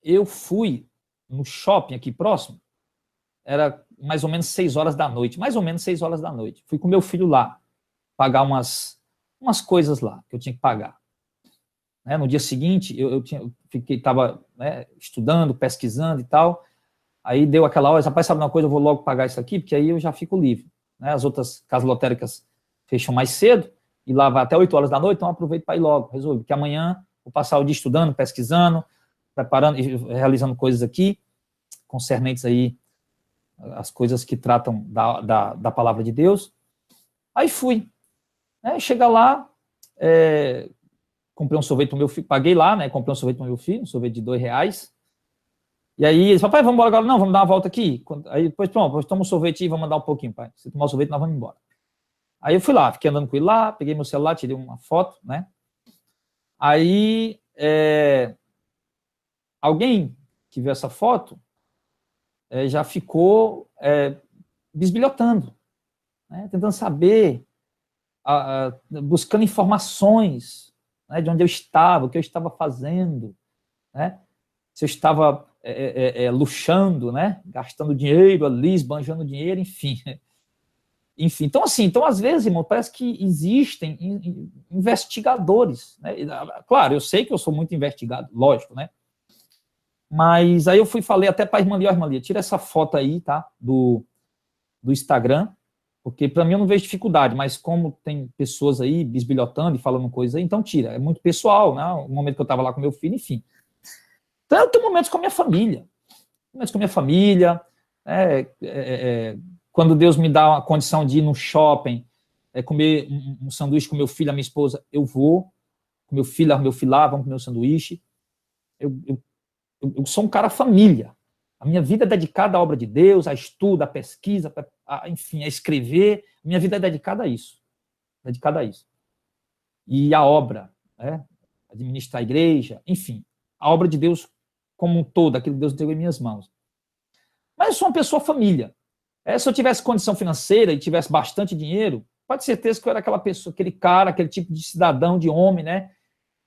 [SPEAKER 1] eu fui no shopping aqui próximo, era mais ou menos 6 horas da noite, Fui com meu filho lá, pagar umas coisas lá, que eu tinha que pagar. No dia seguinte, eu estava estudando, pesquisando e tal, aí deu aquela hora, rapaz, sabe uma coisa, eu vou logo pagar isso aqui, porque aí eu já fico livre. As outras casas lotéricas fecham mais cedo, e lá vai até 8 horas da noite, então eu aproveito para ir logo, resolvi, porque amanhã vou passar o dia estudando, pesquisando, preparando e realizando coisas aqui, concernentes aí as coisas que tratam da palavra de Deus. Aí fui. Chega lá, comprei um sorvete para o meu filho, paguei lá, comprei um sorvete para o meu filho, um sorvete de R$2. E aí eles falaram, pai, vamos embora agora? Não, vamos dar uma volta aqui. Aí depois, pronto, toma um sorvete e vamos andar um pouquinho, pai. Se tomar o sorvete, nós vamos embora. Aí eu fui lá, fiquei andando com ele lá, peguei meu celular, tirei uma foto, Aí, alguém que viu essa foto já ficou bisbilhotando, tentando saber, buscando informações de onde eu estava, o que eu estava fazendo, se eu estava luxando, gastando dinheiro ali, esbanjando dinheiro, enfim. Então, assim, às vezes, irmão, parece que existem investigadores. Claro, eu sei que eu sou muito investigado, lógico, Mas aí eu falei até para a irmã Lia, tira essa foto aí, tá, do Instagram, porque para mim eu não vejo dificuldade, mas como tem pessoas aí bisbilhotando e falando coisas aí, então tira, é muito pessoal, o momento que eu estava lá com meu filho, enfim. Então eu tenho momentos com a minha família, quando Deus me dá a condição de ir no shopping, comer um sanduíche com meu filho, a minha esposa, eu vou, com meu filho lá, vamos comer um sanduíche. Eu sou um cara família. A minha vida é dedicada à obra de Deus, a estudo, a pesquisa, enfim, a escrever. A minha vida é dedicada a isso. E a obra, administrar a igreja, enfim, a obra de Deus como um todo, aquilo que Deus deu em minhas mãos. Mas eu sou uma pessoa família. Se eu tivesse condição financeira e tivesse bastante dinheiro, pode ter certeza que eu era aquela pessoa, aquele cara, aquele tipo de cidadão, de homem,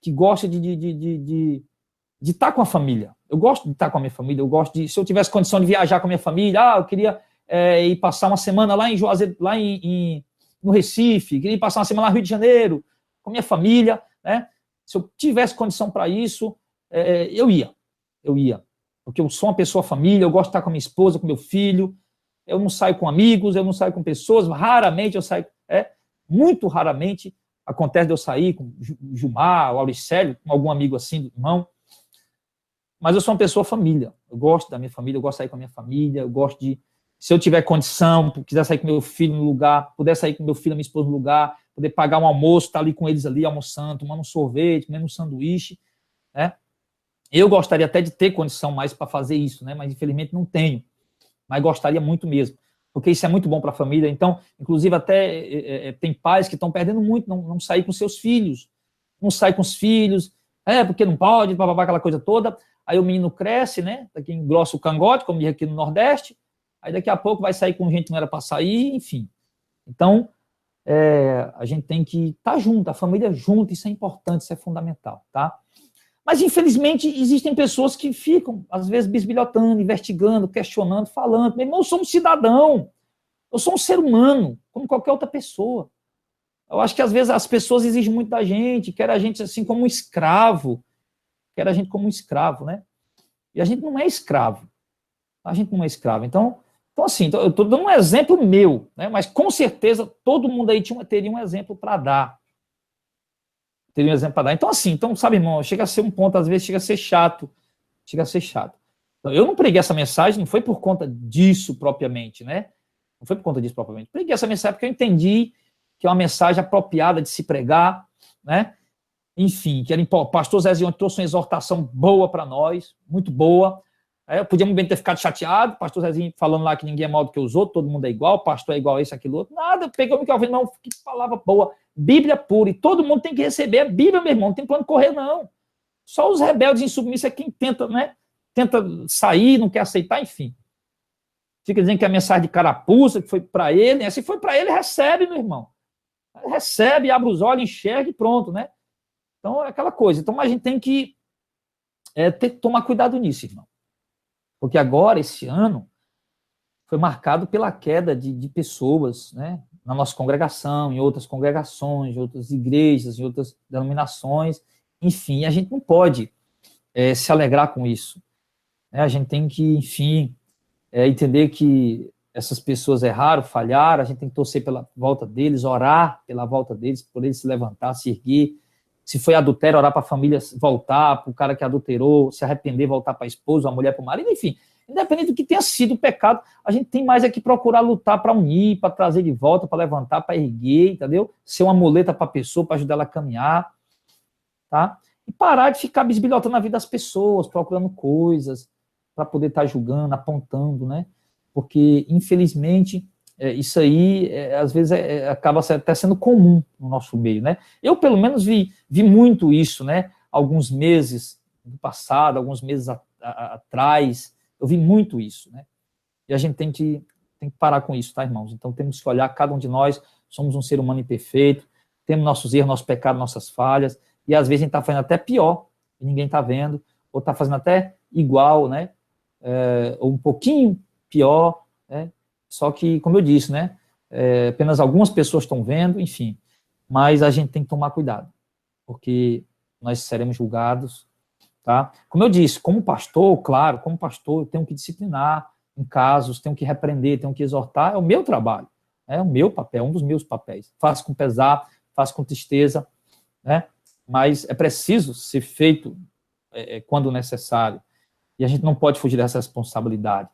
[SPEAKER 1] que gosta de estar com a família. Eu gosto de estar com a minha família, se eu tivesse condição de viajar com a minha família, eu queria ir passar uma semana lá em Juazeiro, no Recife, queria ir passar uma semana lá no Rio de Janeiro, com a minha família, Se eu tivesse condição para isso, eu ia. porque eu sou uma pessoa família, eu gosto de estar com a minha esposa, com meu filho, eu não saio com amigos, eu não saio com pessoas, raramente eu saio, muito raramente acontece de eu sair com o Gilmar, o Auricélio, com algum amigo assim, do irmão, mas eu sou uma pessoa família, eu gosto da minha família, eu gosto de sair com a minha família, eu gosto de, se eu tiver condição, quiser sair com meu filho no lugar, puder sair com meu filho e minha esposa no lugar, poder pagar um almoço, estar ali com eles ali, almoçando, tomando um sorvete, comendo um sanduíche, né? Eu gostaria até de ter condição mais para fazer isso, né? Mas infelizmente não tenho, mas gostaria muito mesmo, porque isso é muito bom para a família. Então, inclusive até tem pais que estão perdendo muito, não sair com seus filhos, não sai com os filhos, porque não pode, bababá, aquela coisa toda. Aí o menino cresce, né? Daqui engrossa o cangote, como diz aqui no Nordeste, aí daqui a pouco vai sair com gente que não era para sair, enfim. Então, a gente tem que estar junto, a família junto, isso é importante, isso é fundamental, tá? Mas, infelizmente, existem pessoas que ficam, às vezes, bisbilhotando, investigando, questionando, falando. Meu irmão, eu sou um cidadão, eu sou um ser humano, como qualquer outra pessoa. Eu acho que, às vezes, as pessoas exigem muito da gente, querem a gente assim como um escravo, querem a gente como um escravo, né? E a gente não é escravo. A gente não é escravo. Então assim, eu estou dando um exemplo meu, né? Mas, com certeza, todo mundo aí teria um exemplo para dar. Teria um exemplo para dar. Então, assim, sabe, irmão, chega a ser um ponto, às vezes, chega a ser chato. Então, eu não preguei essa mensagem, não foi por conta disso propriamente, né? Não foi por conta disso propriamente. Preguei essa mensagem porque eu entendi que é uma mensagem apropriada de se pregar, né? Enfim, que o pastor Zezinho trouxe uma exortação boa para nós, muito boa. Eu podia muito bem ter ficado chateado, o pastor Zezinho falando lá que ninguém é maior do que os outros, todo mundo é igual, o pastor é igual a esse, aquilo outro. Nada, eu peguei o microfone, não, que palavra boa. Bíblia pura, e todo mundo tem que receber a Bíblia, meu irmão, não tem plano de correr, não. Só os rebeldes insubmissos é quem tenta, né? Tenta sair, não quer aceitar, enfim. Fica dizendo que a mensagem de carapuça, que foi para ele, né? Se foi para ele, recebe, meu irmão. Recebe, abre os olhos, enxerga e pronto, né? Então, é aquela coisa. Então, a gente tem que tomar cuidado nisso, irmão. Porque agora, esse ano, foi marcado pela queda de pessoas, né? Na nossa congregação, em outras congregações, em outras igrejas, em outras denominações. Enfim, a gente não pode se alegrar com isso. Né? A gente tem que, enfim, entender que essas pessoas erraram, falharam, a gente tem que torcer pela volta deles, orar pela volta deles, por eles se levantar, se erguer. Se foi adultério, orar para a família voltar, para o cara que adulterou, se arrepender, voltar para a esposa, a mulher para o marido, enfim. Independente do que tenha sido o pecado, a gente tem mais é que procurar lutar para unir, para trazer de volta, para levantar, para erguer, entendeu? Ser uma muleta para a pessoa, para ajudar ela a caminhar, tá? E parar de ficar bisbilhotando a vida das pessoas, procurando coisas, para poder estar julgando, apontando, né? Porque, infelizmente, isso aí, às vezes, acaba até sendo comum no nosso meio, né? Eu, pelo menos, vi muito isso, né? Alguns meses do passado, alguns meses atrás, eu vi muito isso, né? E a gente tem que parar com isso, tá, irmãos? Então, temos que olhar, cada um de nós somos um ser humano imperfeito, temos nossos erros, nossos pecados, nossas falhas, e às vezes a gente está fazendo até pior, e ninguém está vendo, ou está fazendo até igual, né? Ou um pouquinho pior, né? Só que, como eu disse, né? Apenas algumas pessoas estão vendo, enfim. Mas a gente tem que tomar cuidado, porque nós seremos julgados, tá? Como eu disse, como pastor, claro, como pastor, eu tenho que disciplinar em casos, tenho que repreender, tenho que exortar, é o meu trabalho, é o meu papel, um dos meus papéis. Faço com pesar, faço com tristeza, né? Mas é preciso ser feito quando necessário, e a gente não pode fugir dessa responsabilidade.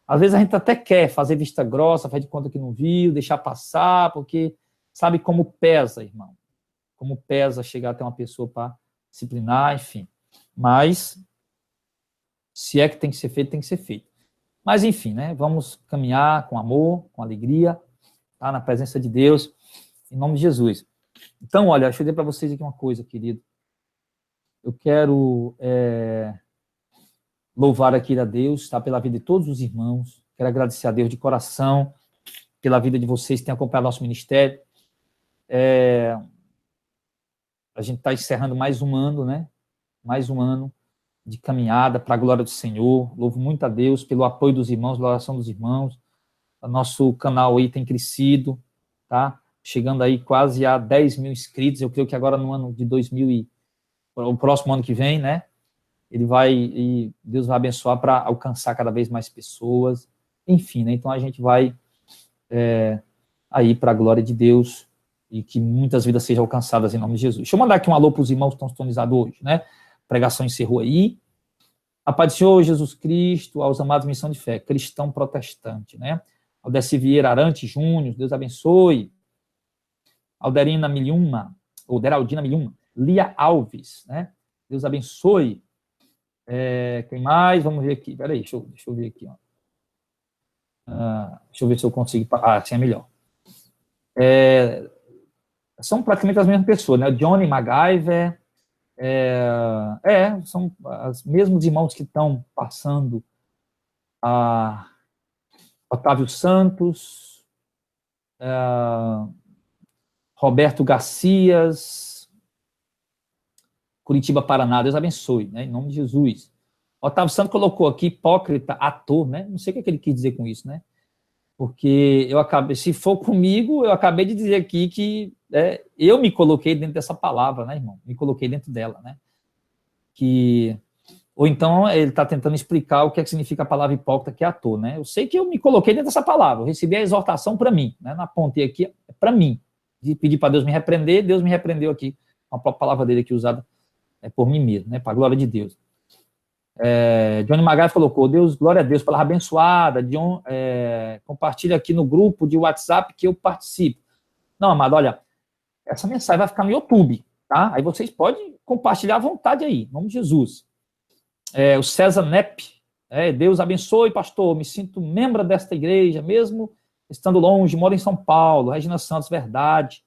[SPEAKER 1] Às vezes a gente até quer fazer vista grossa, fazer de conta que não viu, deixar passar, porque sabe como pesa, irmão. Como pesa chegar até uma pessoa para disciplinar, enfim. Mas, se é que tem que ser feito, tem que ser feito. Mas, enfim, né? Vamos caminhar com amor, com alegria, tá? Na presença de Deus, em nome de Jesus. Então, olha, deixa eu dizer para vocês aqui uma coisa, querido. Eu quero louvar aqui a Deus, tá? Pela vida de todos os irmãos. Quero agradecer a Deus de coração pela vida de vocês que têm acompanhado nosso ministério. A gente está encerrando mais um ano, né? Mais um ano de caminhada para a glória do Senhor. Louvo muito a Deus pelo apoio dos irmãos, pela oração dos irmãos. O nosso canal aí tem crescido, tá? Chegando aí quase a 10 mil inscritos. Eu creio que agora no ano de o próximo ano que vem, né? e Deus vai abençoar para alcançar cada vez mais pessoas, enfim, né? Então a gente vai aí para a glória de Deus e que muitas vidas sejam alcançadas em nome de Jesus. Deixa eu mandar aqui um alô para os irmãos que estão sintonizados hoje, né? A pregação encerrou aí. A paz do Senhor Jesus Cristo, aos amados Missão de Fé, cristão protestante, né? Aldeci Vieira Arante Júnior, Deus abençoe. Alderina Milhuma, ou Deraldina Milhuma. Lia Alves, né? Deus abençoe. Quem mais? Vamos ver aqui. Peraí, deixa eu ver aqui. Ó. Deixa eu ver se eu consigo. Assim é melhor. São praticamente as mesmas pessoas, né? Johnny MacGyver. São os mesmos irmãos que estão passando. Otávio Santos. Roberto Garcias. Curitiba, Paraná. Deus abençoe, né? Em nome de Jesus. Otávio Santos colocou aqui hipócrita, ator, né? Não sei o que ele quis dizer com isso, né? Porque se for comigo, eu acabei de dizer aqui que eu me coloquei dentro dessa palavra, né, irmão? Me coloquei dentro dela, né? Ou então ele está tentando explicar o que significa a palavra hipócrita, que é ator, né? Eu sei que eu me coloquei dentro dessa palavra, eu recebi a exortação para mim, né? Apontei aqui, para mim, de pedir para Deus me repreender, Deus me repreendeu aqui, com a própria palavra dele aqui usada por mim mesmo, né? Para a glória de Deus. Johnny Magalhães colocou, glória a Deus, palavra abençoada, John, compartilha aqui no grupo de WhatsApp que eu participo. Não, amado, olha, essa mensagem vai ficar no YouTube, tá? Aí vocês podem compartilhar à vontade aí, em nome de Jesus. O César Nepp, Deus abençoe, pastor, me sinto membro desta igreja, mesmo estando longe, moro em São Paulo. Regina Santos, verdade.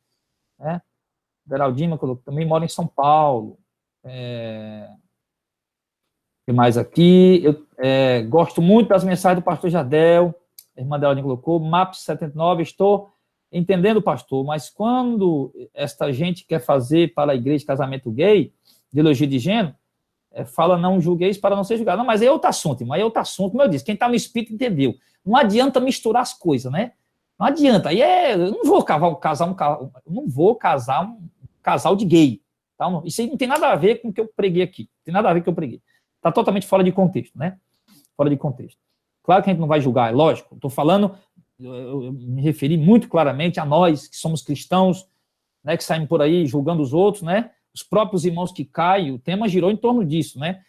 [SPEAKER 1] Geraldina colocou, também moro em São Paulo. O que mais aqui? Eu gosto muito das mensagens do pastor Jardel. A irmã Geraldina colocou, MAPS 79, estou entendendo, pastor, mas quando esta gente quer fazer para a igreja casamento gay, ideologia de gênero, fala não julgueis para não ser julgado. Não, mas é outro assunto, irmão, é outro assunto, como eu disse, quem está no espírito entendeu. Não adianta misturar as coisas, né? Não adianta. Aí eu não vou casar um casal de gay. Tá? Isso aí não tem nada a ver com o que eu preguei aqui. Não tem nada a ver com o que eu preguei. Está totalmente fora de contexto, né? Fora de contexto. Claro que a gente não vai julgar, é lógico. Estou falando, eu me referi muito claramente a nós, que somos cristãos, né, que saímos por aí julgando os outros, né? Os próprios irmãos que caem, o tema girou em torno disso, né?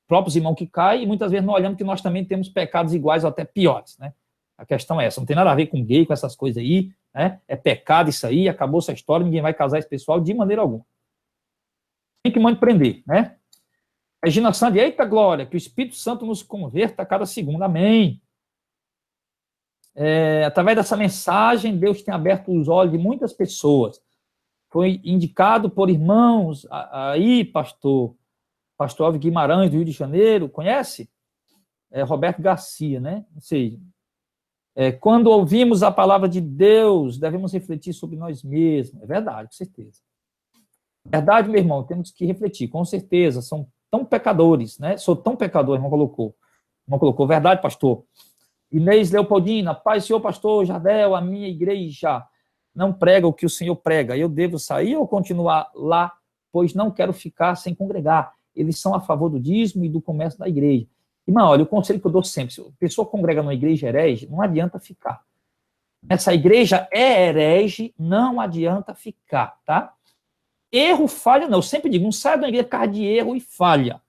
[SPEAKER 1] Próprios irmãos que caem, e muitas vezes não olhamos que nós também temos pecados iguais ou até piores, né? A questão é essa, não tem nada a ver com gay, com essas coisas aí, né? É pecado isso aí, acabou essa história, ninguém vai casar esse pessoal de maneira alguma. Tem que mãe prender, né? Regina Sandy, eita glória, que o Espírito Santo nos converta a cada segundo, amém. Através dessa mensagem, Deus tem aberto os olhos de muitas pessoas. Foi indicado por irmãos aí, pastor Alves Guimarães, do Rio de Janeiro, conhece? Roberto Garcia, né? Ou seja, quando ouvimos a palavra de Deus, devemos refletir sobre nós mesmos. É verdade, com certeza. Verdade, meu irmão, temos que refletir, com certeza. São tão pecadores, né? Sou tão pecador, irmão colocou. Irmão colocou, verdade, pastor. Inês Leopoldina, paz, senhor pastor Jardel, a minha igreja não prega o que o Senhor prega. Eu devo sair ou continuar lá, pois não quero ficar sem congregar. Eles são a favor do dízimo e do comércio da igreja. Irmão, olha, o conselho que eu dou sempre, se a pessoa congrega numa igreja herege, não adianta ficar. Essa igreja é herege, não adianta ficar, tá? Erro, falha, não. Eu sempre digo, não saia da igreja por causa de erro e falha.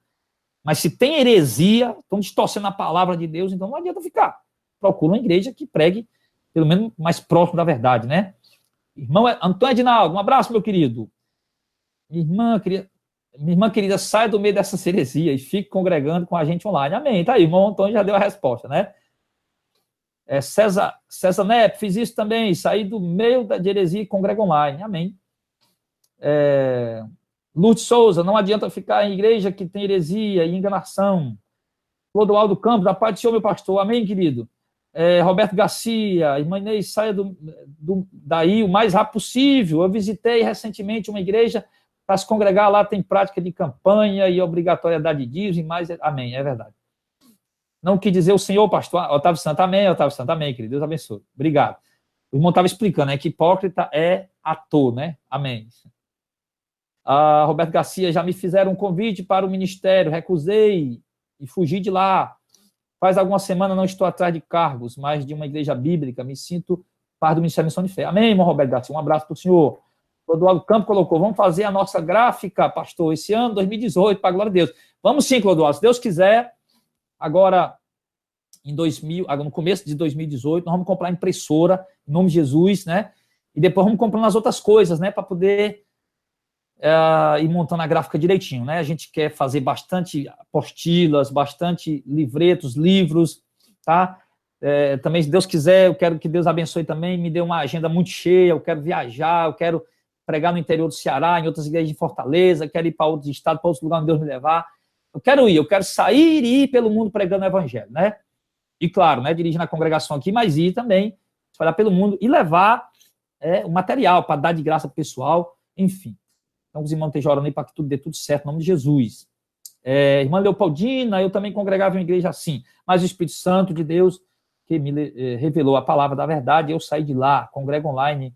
[SPEAKER 1] Mas se tem heresia, estão distorcendo a palavra de Deus, então não adianta ficar. Procura uma igreja que pregue, pelo menos, mais próximo da verdade, né? Irmão Antônio Edinaldo, um abraço, meu querido. Minha irmã querida, saia do meio dessa heresia e fique congregando com a gente online. Amém. Tá aí, irmão Antônio já deu a resposta, né? César Nepp, fiz isso também, saí do meio da heresia e congrego online. Amém. Lourdes Souza, não adianta ficar em igreja que tem heresia e enganação. Clodoaldo Campos, da paz do Senhor, meu pastor. Amém, querido. Roberto Garcia, irmã Inês, saia daí o mais rápido possível. Eu visitei recentemente uma igreja para se congregar lá, tem prática de campanha e obrigatoriedade de dízimo e mais. Amém, é verdade. Não quis dizer o Senhor, pastor Otávio Santo. Amém, Otávio Santo. Amém, querido. Deus abençoe. Obrigado. O irmão estava explicando, né, que hipócrita é ator, né? Amém. Roberto Garcia, já me fizeram um convite para o ministério, recusei e fugi de lá. Faz alguma semana não estou atrás de cargos, mas de uma igreja bíblica, me sinto parte do Ministério de Missão de Fé. Amém, irmão Roberto Garcia, um abraço para o senhor. O Clodoaldo Campo colocou, vamos fazer a nossa gráfica, pastor, esse ano, 2018, para a glória de Deus. Vamos sim, Clodoaldo, se Deus quiser, agora, no começo de 2018, nós vamos comprar impressora, em nome de Jesus, né? E depois vamos comprando as outras coisas, né? Para poder ir montando a gráfica direitinho, né? A gente quer fazer bastante apostilas, bastante livretos, livros, tá? Também, se Deus quiser, eu quero que Deus abençoe também, me dê uma agenda muito cheia, eu quero viajar, eu quero pregar no interior do Ceará, em outras igrejas de Fortaleza, quero ir para outros estados, para outros lugares onde Deus me levar. Eu quero sair e ir pelo mundo pregando o evangelho, né? E claro, né, dirigir na congregação aqui, mas ir também, espalhar pelo mundo e levar o material para dar de graça para o pessoal, enfim. Então, os irmãos estejam orando aí para que tudo dê tudo certo, em nome de Jesus. Irmã Leopoldina, eu também congregava em uma igreja assim, mas o Espírito Santo de Deus, que me revelou a palavra da verdade, eu saí de lá, congrego online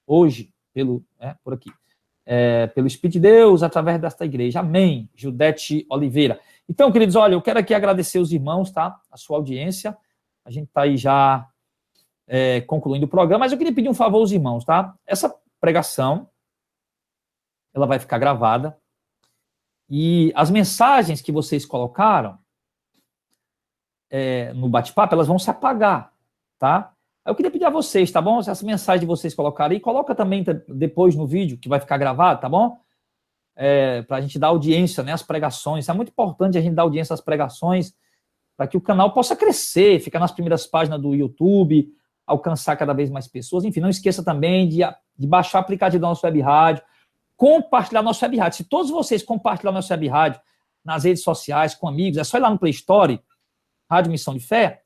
[SPEAKER 1] hoje, por aqui, pelo Espírito de Deus, através desta igreja. Amém. Judete Oliveira. Então, queridos, olha, eu quero aqui agradecer os irmãos, tá? A sua audiência. A gente está aí já concluindo o programa, mas eu queria pedir um favor aos irmãos, tá? Essa pregação, ela vai ficar gravada, e as mensagens que vocês colocaram no bate-papo, elas vão se apagar, tá? Eu queria pedir a vocês, tá bom? Se essa mensagem de vocês colocarem, coloca também depois no vídeo, que vai ficar gravado, tá bom? Para a gente dar audiência, né, às pregações. É muito importante a gente dar audiência às pregações, para que o canal possa crescer, ficar nas primeiras páginas do YouTube, alcançar cada vez mais pessoas. Enfim, não esqueça também de baixar o aplicativo da nossa web rádio, compartilhar nosso web rádio. Se todos vocês compartilhar nosso web rádio nas redes sociais, com amigos, é só ir lá no Play Store, Rádio Missão de Fé,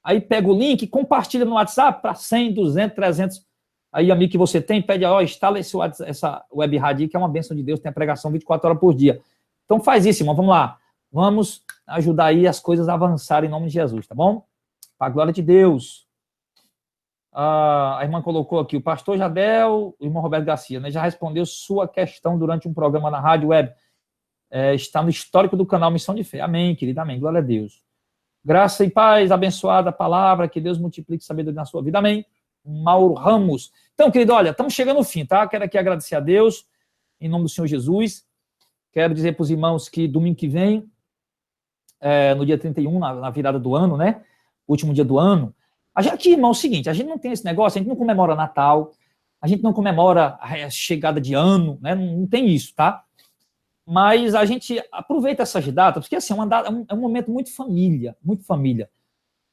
[SPEAKER 1] aí pega o link, compartilha no WhatsApp para 100, 200, 300, aí amigo que você tem, pede, instala essa web rádio, que é uma bênção de Deus, tem a pregação 24 horas por dia. Então faz isso, irmão, vamos lá. Vamos ajudar aí as coisas a avançarem em nome de Jesus, tá bom? Para a glória de Deus. A irmã colocou aqui, o pastor Jadel, o irmão Roberto Garcia, né, já respondeu sua questão durante um programa na rádio web. Está no histórico do canal Missão de Fé. Amém, querida, amém. Glória a Deus. Graça e paz, abençoada palavra, que Deus multiplique sabedoria na sua vida. Amém. Mauro Ramos. Então, querido, olha, estamos chegando ao fim, tá? Quero aqui agradecer a Deus, em nome do Senhor Jesus. Quero dizer para os irmãos que domingo que vem, no dia 31, na virada do ano, né? Último dia do ano. Aqui, irmão, é o seguinte, a gente não tem esse negócio, a gente não comemora Natal, a gente não comemora a chegada de ano, né? Não tem isso, tá? Mas a gente aproveita essas datas, porque assim, é um momento muito família, muito família.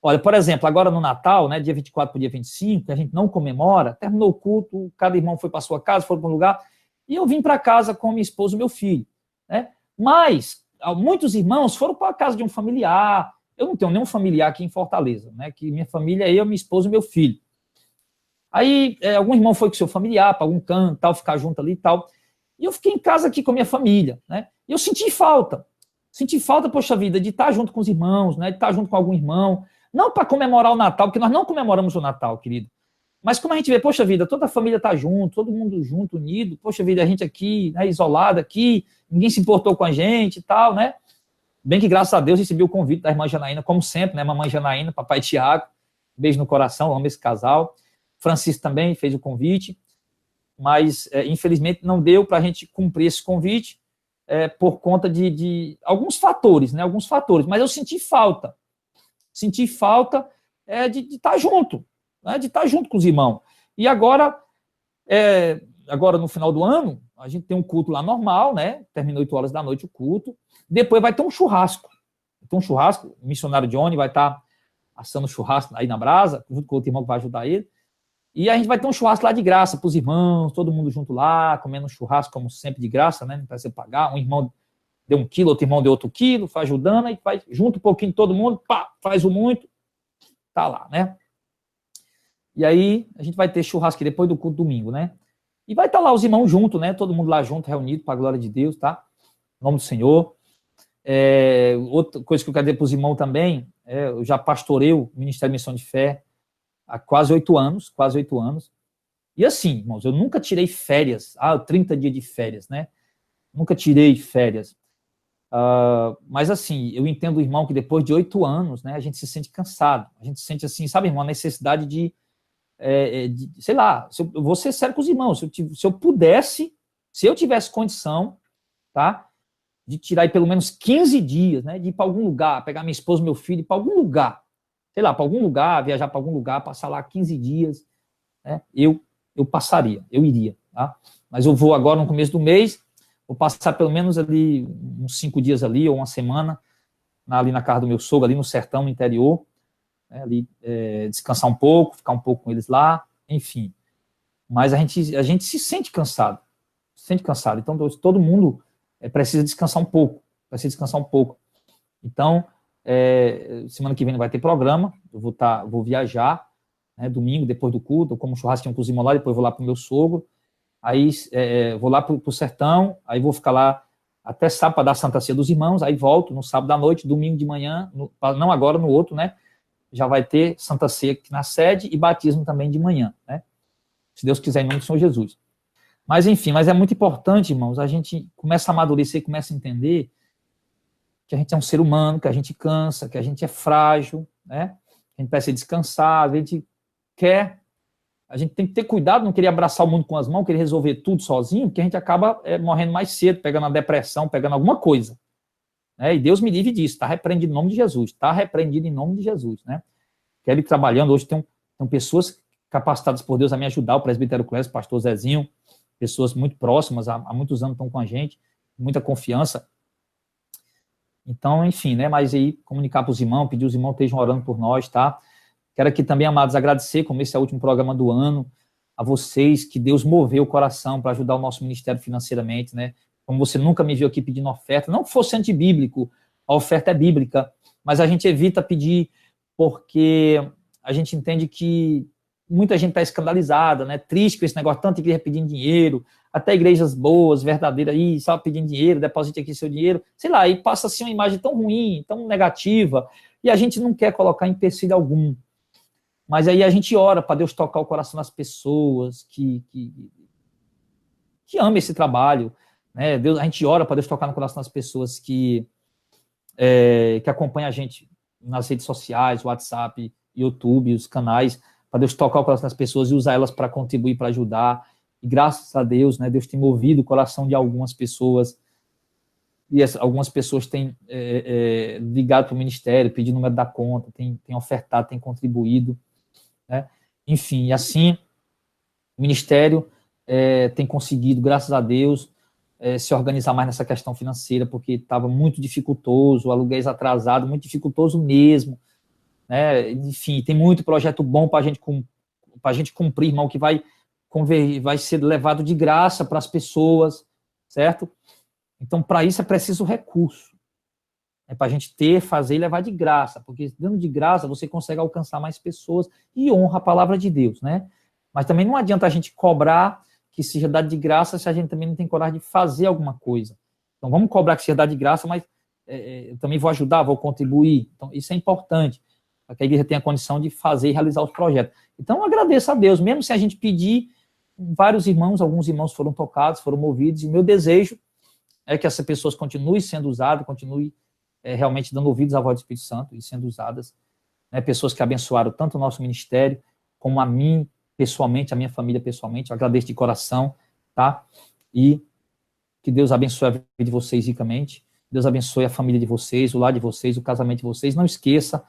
[SPEAKER 1] Olha, por exemplo, agora no Natal, né, dia 24 para o dia 25, que a gente não comemora, terminou o culto, cada irmão foi para sua casa, foi para um lugar, e eu vim para casa com minha esposa e meu filho, né? Mas muitos irmãos foram para a casa de um familiar. Eu não tenho nenhum familiar aqui em Fortaleza, né? Que minha família é eu, minha esposa e meu filho. Aí, algum irmão foi com seu familiar, para algum canto, tal, ficar junto ali e tal. E eu fiquei em casa aqui com a minha família, né? E eu senti falta, poxa vida, de estar junto com os irmãos, né? De estar junto com algum irmão. Não para comemorar o Natal, porque nós não comemoramos o Natal, querido. Mas como a gente vê, poxa vida, toda a família está junto, todo mundo junto, unido. Poxa vida, a gente aqui, né, isolado aqui, ninguém se importou com a gente e tal, né? Bem que, graças a Deus, recebi o convite da irmã Janaína, como sempre, né? Mamãe Janaína, papai Tiago, beijo no coração, amo esse casal. Francisco também fez o convite, mas, infelizmente, não deu para a gente cumprir esse convite por conta de alguns fatores, né? Alguns fatores, mas eu senti falta de estar junto, né? De estar junto com os irmãos. E agora no final do ano, a gente tem um culto lá normal, né? Termina 8 horas da noite o culto. Depois vai ter um churrasco. O missionário Johnny vai estar assando churrasco aí na brasa, junto com o outro irmão que vai ajudar ele. E a gente vai ter um churrasco lá de graça para os irmãos, todo mundo junto lá, comendo um churrasco, como sempre, de graça, né? Não precisa pagar. Um irmão deu 1 quilo, outro irmão deu outro quilo, faz ajudando, aí faz junto um pouquinho todo mundo, pá, faz o muito, tá lá, né? E aí a gente vai ter churrasco depois do culto domingo, né? E vai estar lá os irmãos juntos, né? Todo mundo lá junto, reunido, para a glória de Deus, tá? Em nome do Senhor. Outra coisa que eu quero dizer para os irmãos também, eu já pastoreio o Ministério de Missão de Fé há quase 8 anos. E assim, irmãos, eu nunca tirei férias, 30 dias de férias, né? nunca tirei férias. Mas, assim, eu entendo, irmão, que depois de 8 anos, né, a gente se sente cansado. A gente sente, assim, sabe, irmão, a necessidade de sei lá, eu vou ser sério com os irmãos, se eu pudesse, se eu tivesse condição, tá, de tirar aí pelo menos 15 dias, né, de ir para algum lugar, pegar minha esposa, meu filho, ir para algum lugar, sei lá, para algum lugar, viajar para algum lugar, passar lá 15 dias, né, eu passaria, eu iria, tá? Mas eu vou agora no começo do mês, vou passar pelo menos ali uns 5 dias ali, ou uma semana, ali na casa do meu sogro, ali no sertão, no interior, né, ali descansar um pouco, ficar um pouco com eles lá, enfim. Mas a gente se sente cansado, então todo mundo precisa descansar um pouco, Então, semana que vem não vai ter programa, eu vou viajar, né, domingo, depois do culto, eu como churrasquinho com os irmãos lá, depois vou lá para o meu sogro, aí vou lá para o sertão, aí vou ficar lá até sábado para dar a Santa Ceia dos irmãos, aí volto no sábado à noite, domingo de manhã, não agora, no outro, né, já vai ter Santa Ceia aqui na sede e batismo também de manhã, né, se Deus quiser, em nome do Senhor Jesus. Mas, enfim, mas é muito importante, irmãos, a gente começa a amadurecer, começa a entender que a gente é um ser humano, que a gente cansa, que a gente é frágil, né? A gente precisa descansar, a gente tem que ter cuidado, não querer abraçar o mundo com as mãos, querer resolver tudo sozinho, porque a gente acaba morrendo mais cedo, pegando a depressão, pegando alguma coisa. Né? E Deus me livre disso, está repreendido em nome de Jesus, né? Quero ir trabalhando, hoje tem pessoas capacitadas por Deus a me ajudar, o presbítero Clésio, o pastor Zezinho, pessoas muito próximas, há muitos anos estão com a gente, muita confiança. Então, enfim, né, mas aí comunicar para os irmãos, pedir os irmãos estejam orando por nós, tá? Quero aqui também, amados, agradecer, como esse é o último programa do ano, a vocês, que Deus moveu o coração para ajudar o nosso ministério financeiramente, né? Como você nunca me viu aqui pedindo oferta, não que fosse antibíblico, a oferta é bíblica, mas a gente evita pedir porque a gente entende que muita gente está escandalizada, né? Triste com esse negócio, tanta igreja pedindo dinheiro, até igrejas boas, verdadeiras, aí, só pedindo dinheiro, deposite aqui seu dinheiro, sei lá, e passa assim uma imagem tão ruim, tão negativa, e a gente não quer colocar empecilho algum. Mas aí a gente ora para Deus tocar o coração das pessoas que amam esse trabalho, né? A gente ora para Deus tocar no coração das pessoas que acompanham a gente nas redes sociais, WhatsApp, YouTube, os canais, para Deus tocar o coração das pessoas e usar elas para contribuir, para ajudar. E graças a Deus, né, Deus tem movido o coração de algumas pessoas, e algumas pessoas têm ligado para o ministério, pedindo o número da conta, tem ofertado, tem contribuído, né? Enfim, e assim, o ministério tem conseguido, graças a Deus, se organizar mais nessa questão financeira, porque estava muito dificultoso, o aluguéis atrasado, muito dificultoso mesmo, né? Enfim, tem muito projeto bom para a gente cumprir, irmão, que vai ser levado de graça para as pessoas, certo? Então, para isso é preciso recurso. É para a gente fazer e levar de graça, porque dando de graça você consegue alcançar mais pessoas e honra a palavra de Deus, né? Mas também não adianta a gente cobrar que seja dado de graça se a gente também não tem coragem de fazer alguma coisa. Então, vamos cobrar que seja dado de graça, mas eu também vou ajudar, vou contribuir. Então, isso é importante, para que a igreja tenha condição de fazer e realizar os projetos. Então, eu agradeço a Deus, mesmo se a gente pedir, vários irmãos, alguns irmãos foram tocados, foram movidos, e meu desejo é que essas pessoas continuem sendo usadas, continuem realmente dando ouvidos à voz do Espírito Santo e sendo usadas, né, pessoas que abençoaram tanto o nosso ministério, como a mim, pessoalmente, a minha família pessoalmente. Eu agradeço de coração, tá? E que Deus abençoe a vida de vocês ricamente, Deus abençoe a família de vocês, o lar de vocês, o casamento de vocês. Não esqueça,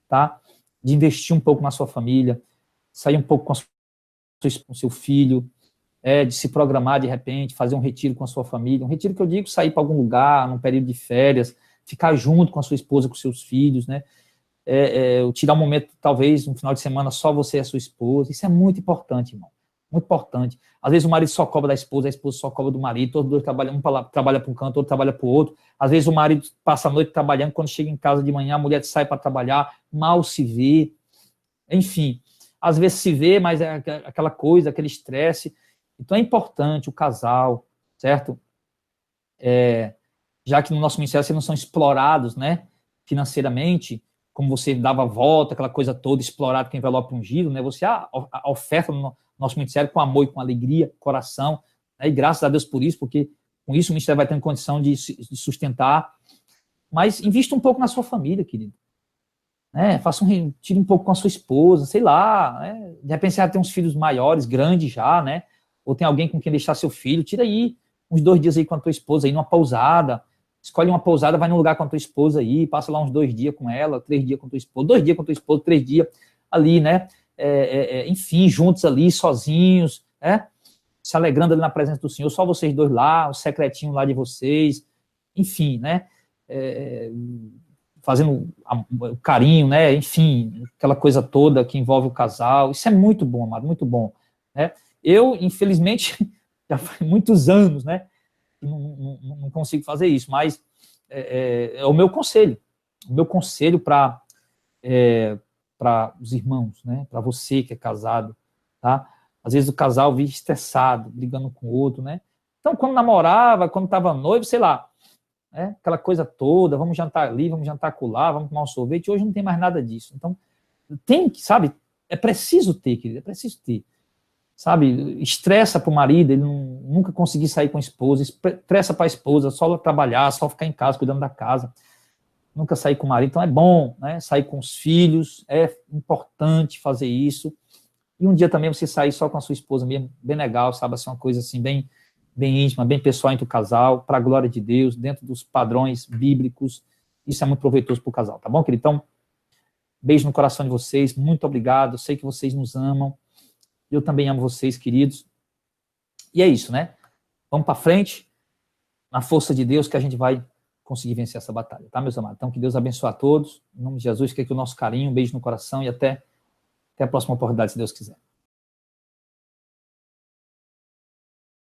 [SPEAKER 1] tá? De investir um pouco na sua família, sair um pouco com o seu filho, de se programar de repente, fazer um retiro com a sua família. Um retiro que eu digo, sair para algum lugar, num período de férias, ficar junto com a sua esposa, com seus filhos, né? Tirar um momento, talvez, um final de semana, só você e a sua esposa. Isso é muito importante, irmão. Muito importante. Às vezes o marido só cobra da esposa, a esposa só cobra do marido, todos dois trabalham, um trabalha para um canto, outro trabalha para o outro. Às vezes o marido passa a noite trabalhando, quando chega em casa de manhã, a mulher sai para trabalhar, mal se vê. Enfim, às vezes se vê, mas é aquela coisa, aquele estresse. Então é importante o casal, certo? Já que no nosso ministério vocês não são explorados, né, financeiramente, como você dava a volta, aquela coisa toda, explorado com envelope ungido, né, você a oferta no nosso ministério com amor e com alegria, coração, né, e graças a Deus por isso, porque Com isso, o ministério vai tendo condição de sustentar. Mas invista um pouco na sua família, querido. Faça tire um pouco com a sua esposa, sei lá. De repente, você já tem uns filhos maiores, grandes já, né? Ou tem alguém com quem deixar seu filho. Tira aí uns 2 dias aí com a tua esposa, aí numa pousada. Escolhe uma pousada, vai num lugar com a tua esposa aí, passa lá uns 2 dias com ela, 3 dias com a tua esposa, 2 dias com a tua esposa, 3 dias ali, né? Enfim, juntos ali, sozinhos, se alegrando ali na presença do Senhor, só vocês dois lá, o secretinho lá de vocês, enfim, né? Fazendo o carinho, né? Enfim, aquela coisa toda que envolve o casal. Isso é muito bom, amado, muito bom. Né? Eu, infelizmente, já faz muitos anos, né? Não consigo fazer isso, mas é o meu conselho. O meu conselho para os irmãos, né? Para você que é casado, tá? Às vezes o casal vive estressado, brigando com o outro, né? Então, quando namorava, quando estava noivo, sei lá, aquela coisa toda, vamos jantar ali, vamos jantar acolá, vamos tomar um sorvete. Hoje não tem mais nada disso. Então, tem que, sabe, é preciso ter, querido, é preciso ter. Sabe, estressa para o marido, ele nunca conseguir sair com a esposa, estressa para a esposa, só trabalhar, só ficar em casa, cuidando da casa, nunca sair com o marido. Então é bom, né, sair com os filhos, é importante fazer isso. E um dia também você sair só com a sua esposa mesmo, bem legal, sabe, assim, uma coisa assim, bem íntima, bem pessoal entre o casal, para a glória de Deus, dentro dos padrões bíblicos. Isso é muito proveitoso para o casal, tá bom, querido? Então, beijo no coração de vocês, muito obrigado, eu sei que vocês nos amam, eu também amo vocês, queridos. E é isso, né? Vamos para frente, na força de Deus, que a gente vai conseguir vencer essa batalha, tá, meus amados? Então, que Deus abençoe a todos. Em nome de Jesus, fica aqui o nosso carinho, um beijo no coração e até a próxima oportunidade, se Deus quiser.